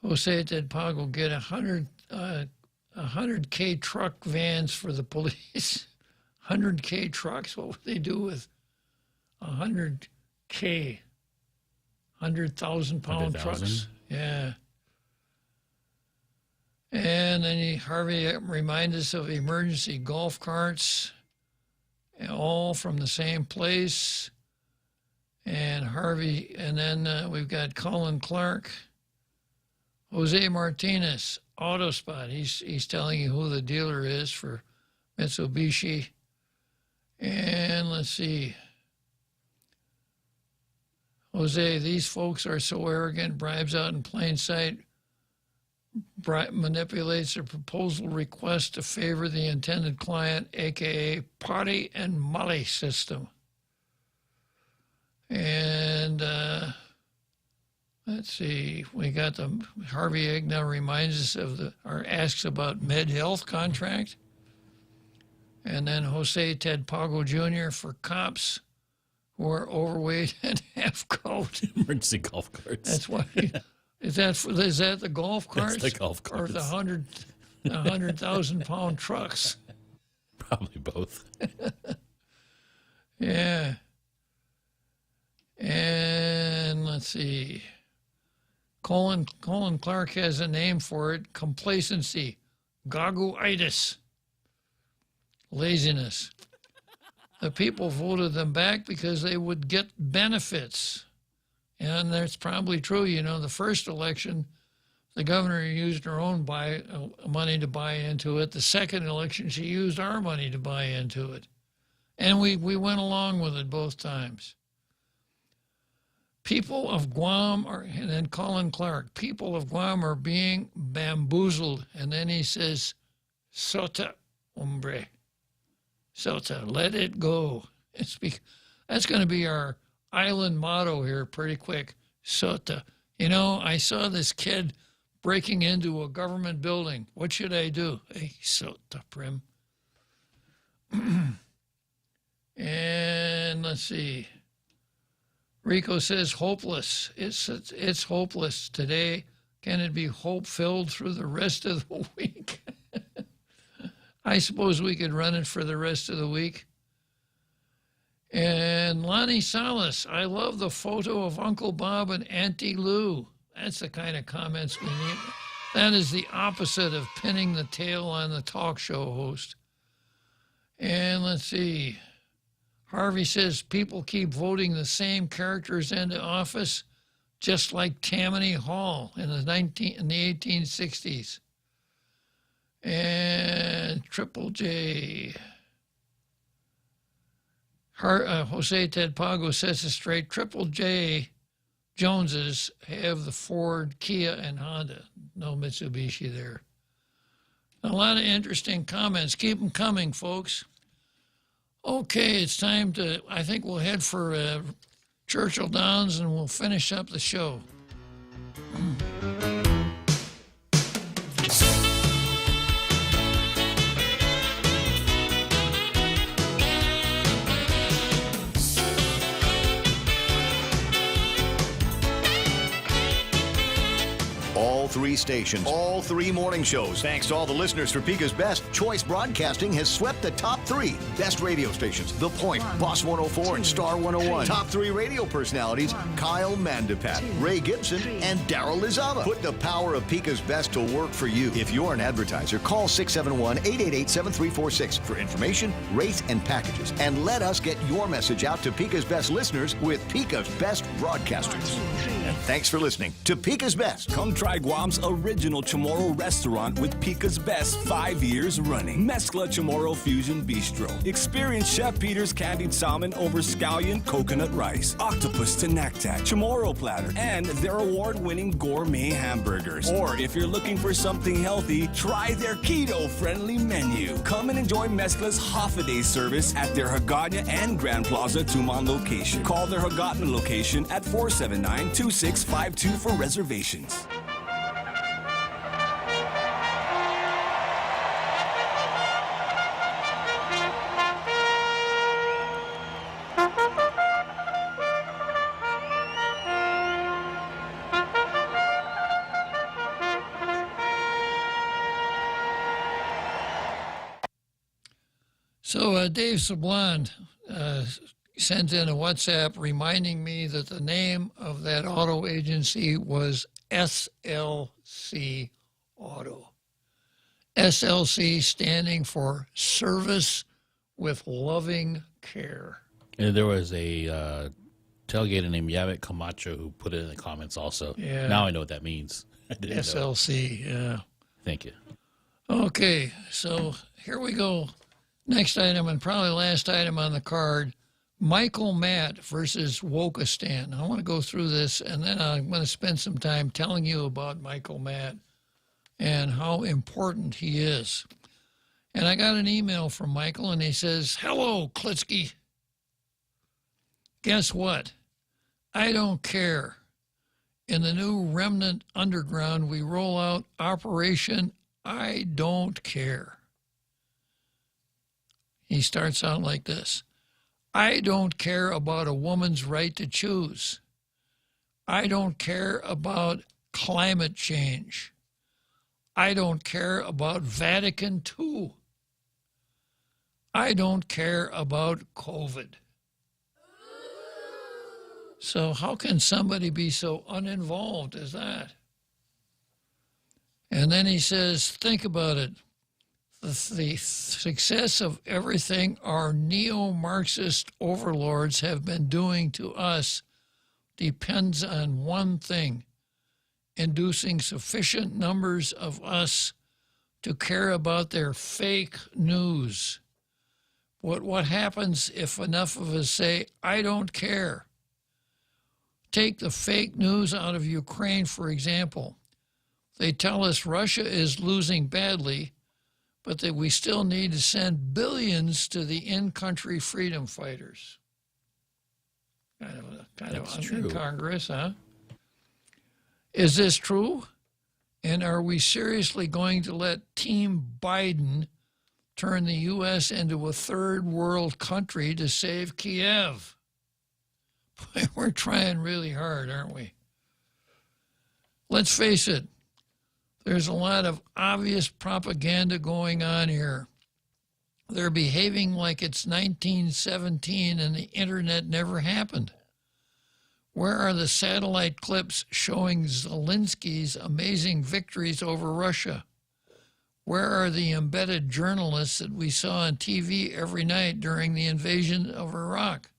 Jose Ted Pago get 100K truck vans for the police. 100K trucks. What would they do with 100K? 100,000-pound trucks. Yeah. And then Harvey reminds us of emergency golf carts, all from the same place. And Harvey, and then we've got Colin Clark, Jose Martinez, AutoSpot. He's telling you who the dealer is for Mitsubishi. And let's see. Jose, these folks are so arrogant, bribes out in plain sight, manipulates a proposal request to favor the intended client, a.k.a. party and molly system. And let's see, we got the Harvey Egna reminds us of or asks about Med Health contract. And then Jose Ted Pago Jr. for cops who are overweight and half coat. Emergency golf carts. That's why. Is that the golf carts? That's the golf carts. Or the 100,000-pound trucks? Probably both. Yeah. And let's see. Colin Clark has a name for it. Complacency. Gaguitis. Laziness. The people voted them back because they would get benefits. And that's probably true. You know, the first election, the governor used her own money to buy into it. The second election, she used our money to buy into it. And we went along with it both times. People of Guam and then Colin Clark, people of Guam are being bamboozled. And then he says, Sota, hombre. Sota, let it go. That's going to be our island motto here pretty quick. Sota. You know, I saw this kid breaking into a government building. What should I do? Hey, Sota, Prim. And let's see. Rico says hopeless. It's hopeless today. Can it be hope-filled through the rest of the week? I suppose we could run it for the rest of the week. And Lonnie Salas, I love the photo of Uncle Bob and Auntie Lou. That's the kind of comments we need. That is the opposite of pinning the tail on the talk show host. And let's see. Harvey says people keep voting the same characters into office, just like Tammany Hall in the 1860s. And Triple J. Jose Ted Pago sets it straight. Triple J Joneses have the Ford, Kia, and Honda. No Mitsubishi there. A lot of interesting comments. Keep them coming, folks. Okay, it's time to, I think we'll head for Churchill Downs and we'll finish up the show. All three stations, all three morning shows. Thanks to all the listeners for Pika's Best, Choice Broadcasting has swept the top three best radio stations. The Point, Boss 104, and Star 101. Top three radio personalities, Kyle Mandapat, Ray Gibson, and Daryl Lizama. Put the power of Pika's Best to work for you. If you're an advertiser, call 671-888-7346 for information, rates, and packages. And let us get your message out to Pika's Best listeners with Pika's Best Broadcasters. And thanks for listening to Pika's Best. Come try Guam's original Chamorro restaurant with Pika's Best 5 years running. Mezcla Chamorro Fusion Bistro. Experience Chef Peter's candied salmon over scallion coconut rice, octopus to naktak, Chamorro platter, and their award-winning gourmet hamburgers. Or if you're looking for something healthy, try their keto-friendly menu. Come and enjoy Mezcla's half-a-day service at their Hagåtña and Grand Plaza Tuman location. Call their Hagåtña location at 479-2652 for reservations. So Dave Sablon sent in a WhatsApp reminding me that the name of that auto agency was SLC Auto. SLC standing for Service with Loving Care. And there was a tailgater named Yavit Camacho who put it in the comments also. Yeah. Now I know what that means. I didn't know. SLC, yeah. Thank you. Okay, so here we go. Next item, and probably last item on the card, Michael Matt versus Wokistan. I want to go through this, and then I'm going to spend some time telling you about Michael Matt and how important he is. And I got an email from Michael, and he says, "Hello, Klitzkie. Guess what? I don't care. In the new Remnant Underground, we roll out Operation I Don't Care." He starts out like this. I don't care about a woman's right to choose. I don't care about climate change. I don't care about Vatican II. I don't care about COVID. So how can somebody be so uninvolved as that? And then he says, think about it. The success of everything our neo-Marxist overlords have been doing to us depends on one thing: inducing sufficient numbers of us to care about their fake news. What happens if enough of us say, I don't care? Take the fake news out of Ukraine, for example. They tell us Russia is losing badly, but that we still need to send billions to the in-country freedom fighters. Kind of incongruous, huh? Is this true? And are we seriously going to let Team Biden turn the U.S. into a third world country to save Kiev? Boy, we're trying really hard, aren't we? Let's face it. There's a lot of obvious propaganda going on here. They're behaving like it's 1917 and the internet never happened. Where are the satellite clips showing Zelensky's amazing victories over Russia? Where are the embedded journalists that we saw on TV every night during the invasion of Iraq?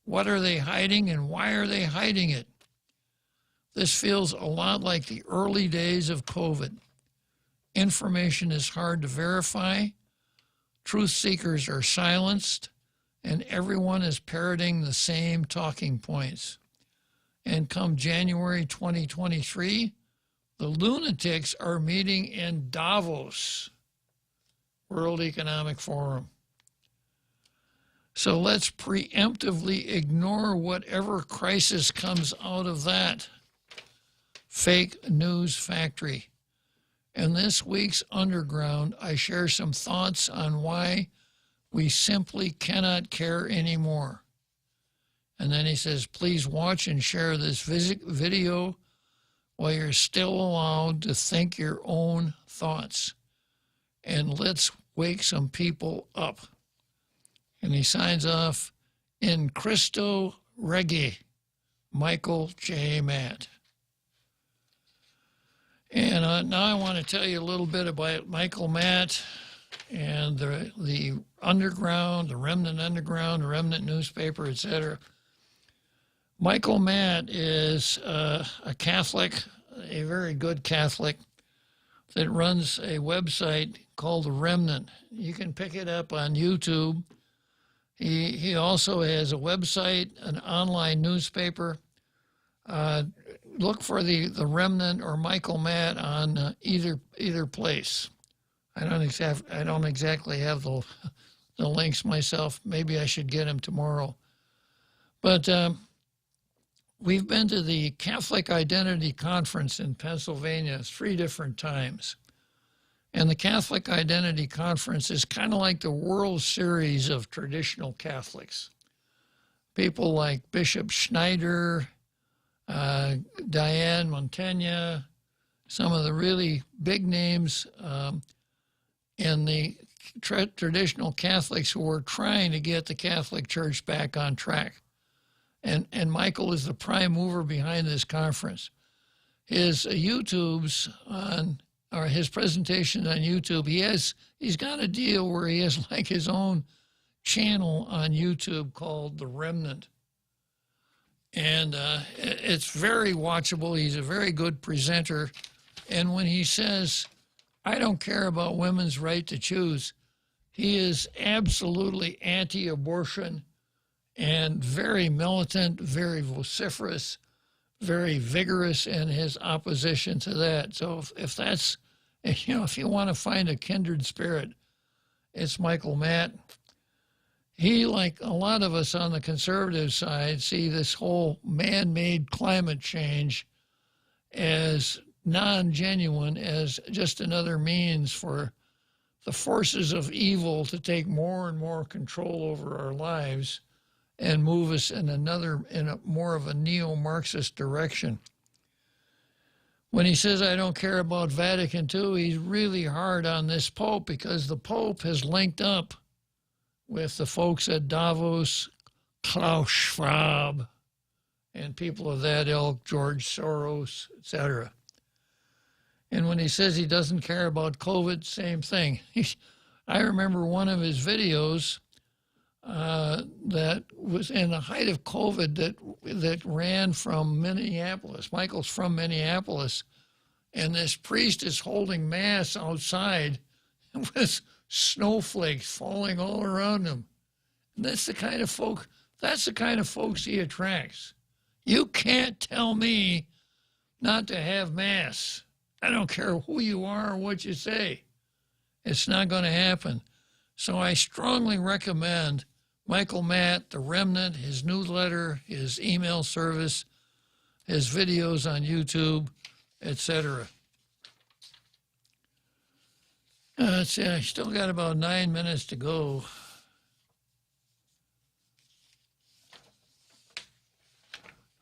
What are they hiding and why are they hiding it? This feels a lot like the early days of COVID. Information is hard to verify, truth seekers are silenced, and everyone is parroting the same talking points. And come January 2023, the lunatics are meeting in Davos, World Economic Forum. So let's preemptively ignore whatever crisis comes out of that. Fake news factory. In this week's Underground, I share some thoughts on why we simply cannot care anymore. And then he says, please watch and share this video while you're still allowed to think your own thoughts. And let's wake some people up. And he signs off, in Cristo Regi, Michael J. Matt. And now I want to tell you a little bit about Michael Matt and the Underground, the Remnant Underground, the Remnant newspaper, etc. Michael Matt is a Catholic, a very good Catholic, that runs a website called The Remnant. You can pick it up on YouTube. He also has a website, an online newspaper. Look for the Remnant or Michael Matt on either place. I don't exactly have the links myself. Maybe I should get them tomorrow. But we've been to the Catholic Identity Conference in Pennsylvania 3 different times. And the Catholic Identity Conference is kind of like the World Series of traditional Catholics. People like Bishop Schneider, Diane Montaigne, some of the really big names in the traditional Catholics who are trying to get the Catholic Church back on track. And Michael is the prime mover behind this conference. His YouTubes or his presentations on YouTube, he's got a deal where he has like his own channel on YouTube called The Remnant. And it's very watchable. He's a very good presenter. And when he says, I don't care about women's right to choose, he is absolutely anti-abortion and very militant, very vociferous, very vigorous in his opposition to that. So if that's, if you want to find a kindred spirit, it's Michael Matt. He, like a lot of us on the conservative side, see this whole man-made climate change as non-genuine, as just another means for the forces of evil to take more and more control over our lives and move us in a more of a neo-Marxist direction. When he says, I don't care about Vatican II, he's really hard on this Pope because the Pope has linked up with the folks at Davos, Klaus Schwab, and people of that ilk, George Soros, etc. And when he says he doesn't care about COVID, same thing. I remember one of his videos that was in the height of COVID that ran from Minneapolis. Michael's from Minneapolis, and this priest is holding mass outside with snowflakes falling all around him. And that's the kind of folks he attracts. You can't tell me not to have mass. I don't care who you are or what you say. It's not going to happen. So I strongly recommend Michael Matt, The Remnant, his newsletter, his email service, his videos on YouTube, etc. Let's see, I still got about 9 minutes to go.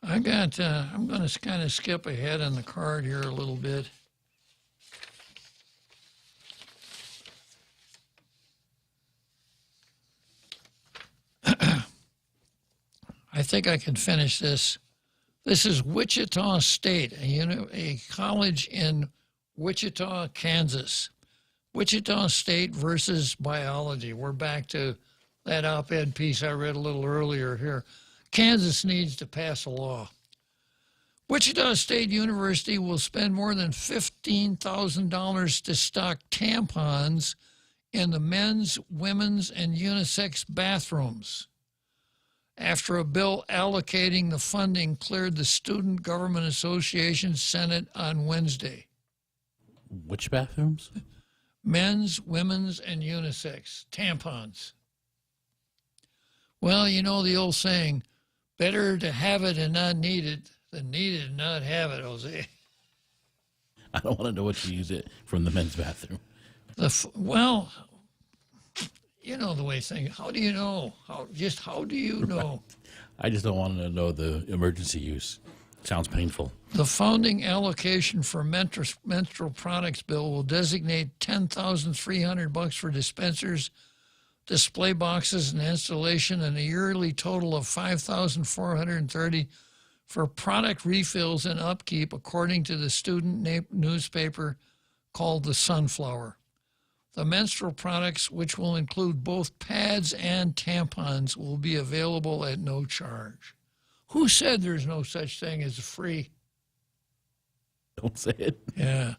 I'm going to kind of skip ahead on the card here a little bit. I think I can finish this. This is Wichita State, a college in Wichita, Kansas. Wichita State versus biology. We're back to that op-ed piece I read a little earlier here. Kansas needs to pass a law. Wichita State University will spend more than $15,000 to stock tampons in the men's, women's, and unisex bathrooms after a bill allocating the funding cleared the Student Government Association Senate on Wednesday. Which bathrooms? Men's, women's, and unisex tampons. Well, you know the old saying, better to have it and not need it than need it and not have it, Jose. I don't want to know what to use it from the men's bathroom. Well, you know the way things. How do you know? How do you know? I just don't want to know the emergency use. Sounds painful. The founding allocation for menstrual products bill will designate $10,300 for dispensers, display boxes, and installation, and a yearly total of $5,430 for product refills and upkeep, according to the student newspaper called The Sunflower. The menstrual products, which will include both pads and tampons, will be available at no charge. Who said there's no such thing as free? Don't say it. Yeah.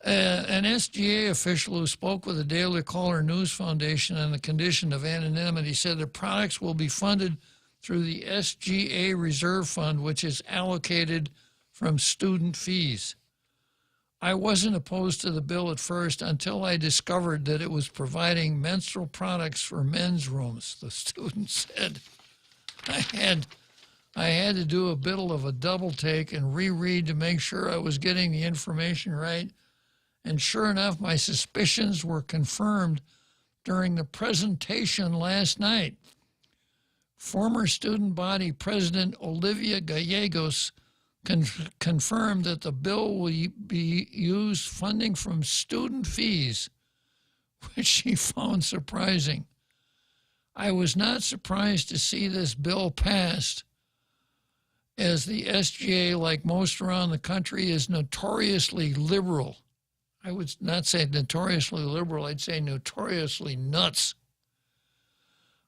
An SGA official who spoke with the Daily Caller News Foundation on the condition of anonymity said the products will be funded through the SGA Reserve Fund, which is allocated from student fees. I wasn't opposed to the bill at first until I discovered that it was providing menstrual products for men's rooms, the student said. I had to do a bit of a double take and reread to make sure I was getting the information right. And sure enough, my suspicions were confirmed during the presentation last night. Former student body president Olivia Gallegos confirmed that the bill will be used funding from student fees, which she found surprising. I was not surprised to see this bill passed, as the SGA, like most around the country, is notoriously liberal. I would not say notoriously liberal, I'd say notoriously nuts.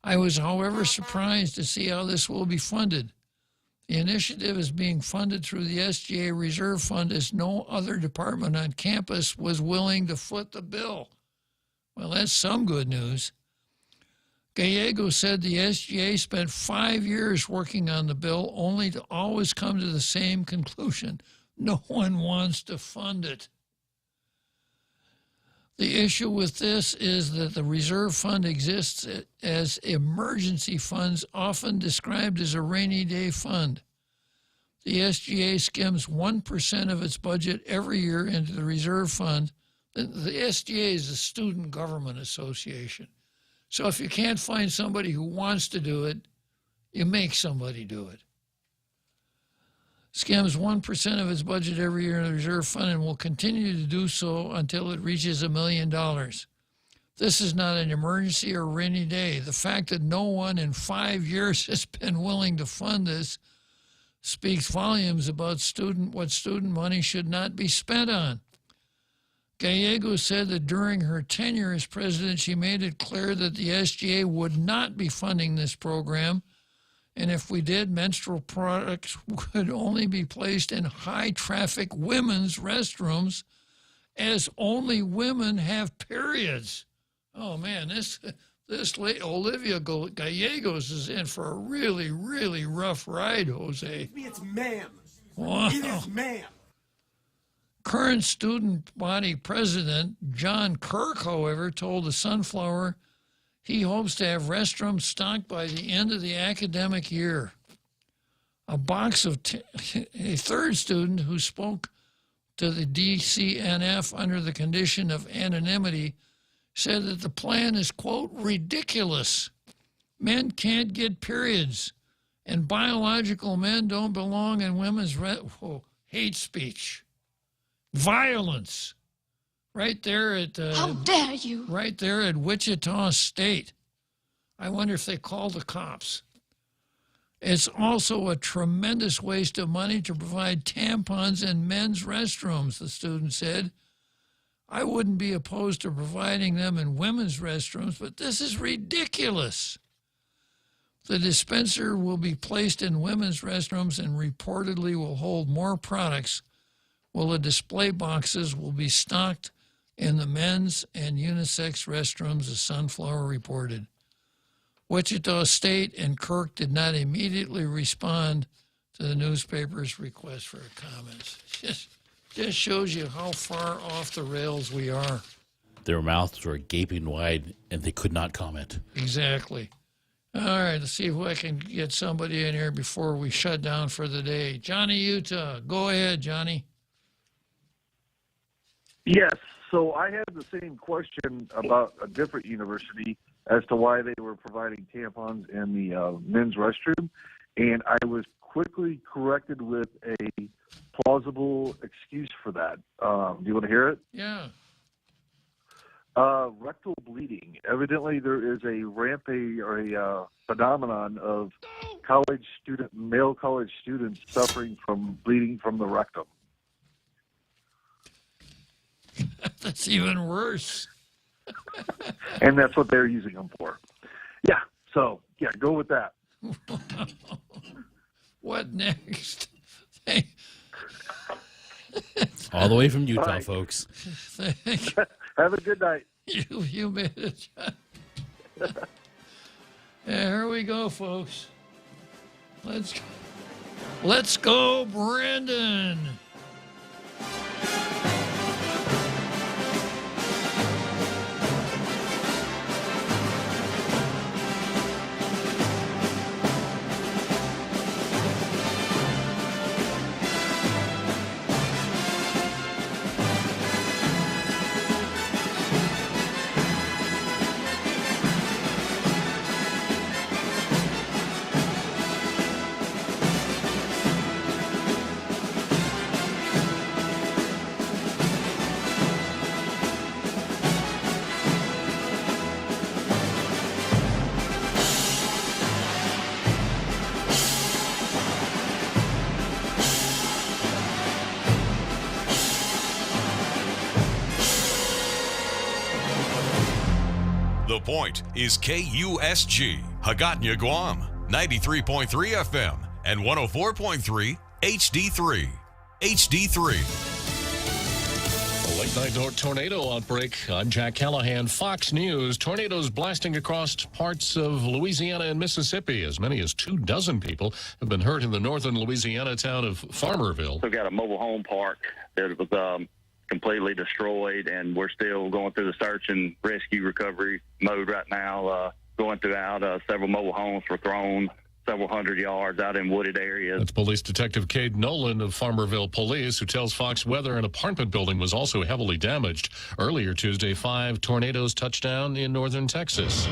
I was, however, surprised to see how this will be funded. The initiative is being funded through the SGA Reserve Fund, as no other department on campus was willing to foot the bill. Well, that's some good news. Gallego said the SGA spent 5 years working on the bill, only to always come to the same conclusion. No one wants to fund it. The issue with this is that the reserve fund exists as emergency funds, often described as a rainy day fund. The SGA skims 1% of its budget every year into the reserve fund. The SGA is the Student Government Association. So if you can't find somebody who wants to do it, you make somebody do it. Skims 1% of its budget every year in the reserve fund and will continue to do so until it reaches $1 million. This is not an emergency or rainy day. The fact that no one in 5 years has been willing to fund this speaks volumes about what student money should not be spent on. Gallego said that during her tenure as president, she made it clear that the SGA would not be funding this program, and if we did, menstrual products would only be placed in high-traffic women's restrooms, as only women have periods. Oh, man, this lady, Olivia Gallegos, is in for a really, really rough ride, Jose. It's ma'am. Wow. It is ma'am. Current student body president John Kirk, however, told the Sunflower he hopes to have restrooms stocked by the end of the academic year. A third student who spoke to the DCNF under the condition of anonymity said that the plan is, quote, ridiculous. Men can't get periods, and biological men don't belong in women's hate speech. Violence. Right there at... How dare you? Right there at Wichita State. I wonder if they called the cops. It's also a tremendous waste of money to provide tampons in men's restrooms, the student said. I wouldn't be opposed to providing them in women's restrooms, but this is ridiculous. The dispenser will be placed in women's restrooms and reportedly will hold more products, while the display boxes will be stocked in the men's and unisex restrooms, the Sunflower reported. Wichita State and Kirk did not immediately respond to the newspaper's request for comments. Just shows you how far off the rails we are. Their mouths were gaping wide, and they could not comment. Exactly. All right, let's see if I can get somebody in here before we shut down for the day. Johnny, Utah. Go ahead, Johnny. Yes. So I had the same question about a different university as to why they were providing tampons in the men's restroom, and I was quickly corrected with a plausible excuse for that. Do you want to hear it? Yeah. Rectal bleeding. Evidently, there is a phenomenon of male college students suffering from bleeding from the rectum. That's even worse. And that's what they're using them for. Yeah, so, go with that. What next? All the way from Utah, folks. Have a good night. You made it, John. Yeah, here we go, folks. Let's go, Brandon. The Point is KUSG, Hagåtña, Guam, 93.3 FM and 104.3 HD3. HD3. A late-night tornado outbreak. I'm Jack Callahan, Fox News. Tornadoes blasting across parts of Louisiana and Mississippi. As many as 24 people have been hurt in the northern Louisiana town of Farmerville. We've got a mobile home park that was completely destroyed, and we're still going through the search and rescue recovery mode right now. Going throughout, several mobile homes were thrown several hundred yards out in wooded areas. That's Police Detective Cade Nolan of Farmerville Police, who tells Fox Weather an apartment building was also heavily damaged. Earlier Tuesday, 5 tornadoes touched down in northern Texas.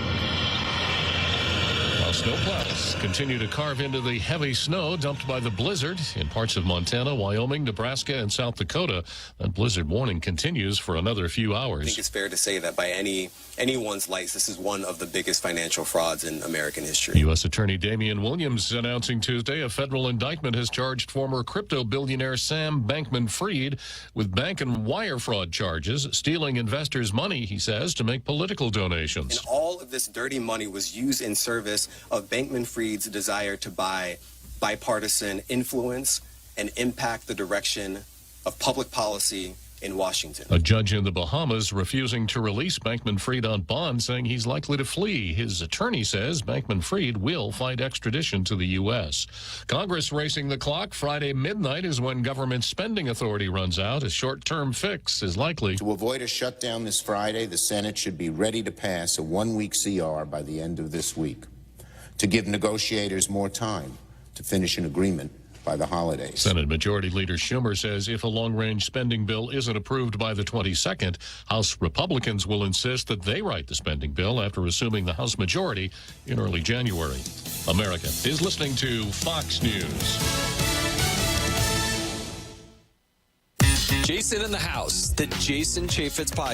While snowplows continue to carve into the heavy snow dumped by the blizzard in parts of Montana, Wyoming, Nebraska, and South Dakota. That blizzard warning continues for another few hours. I think it's fair to say that by anyone's lights, this is one of the biggest financial frauds in American history. U.S. Attorney Damian Williams announcing Tuesday a federal indictment has charged former crypto billionaire Sam Bankman-Fried with bank and wire fraud charges, stealing investors' money, he says, to make political donations. And all of this dirty money was used in service of Bankman-Fried's desire to buy bipartisan influence and impact the direction of public policy in Washington. A judge in the Bahamas refusing to release Bankman-Fried on bond, saying he's likely to flee. His attorney says Bankman-Fried will fight extradition to the U.S. Congress racing the clock. Friday midnight is when government spending authority runs out. A short-term fix is likely. To avoid a shutdown this Friday, the Senate should be ready to pass a one-week CR by the end of this week, to give negotiators more time to finish an agreement by the holidays. Senate Majority Leader Schumer says if a long-range spending bill isn't approved by the 22nd, House Republicans will insist that they write the spending bill after assuming the House majority in early January. America is listening to Fox News. Jason in the House, the Jason Chaffetz podcast.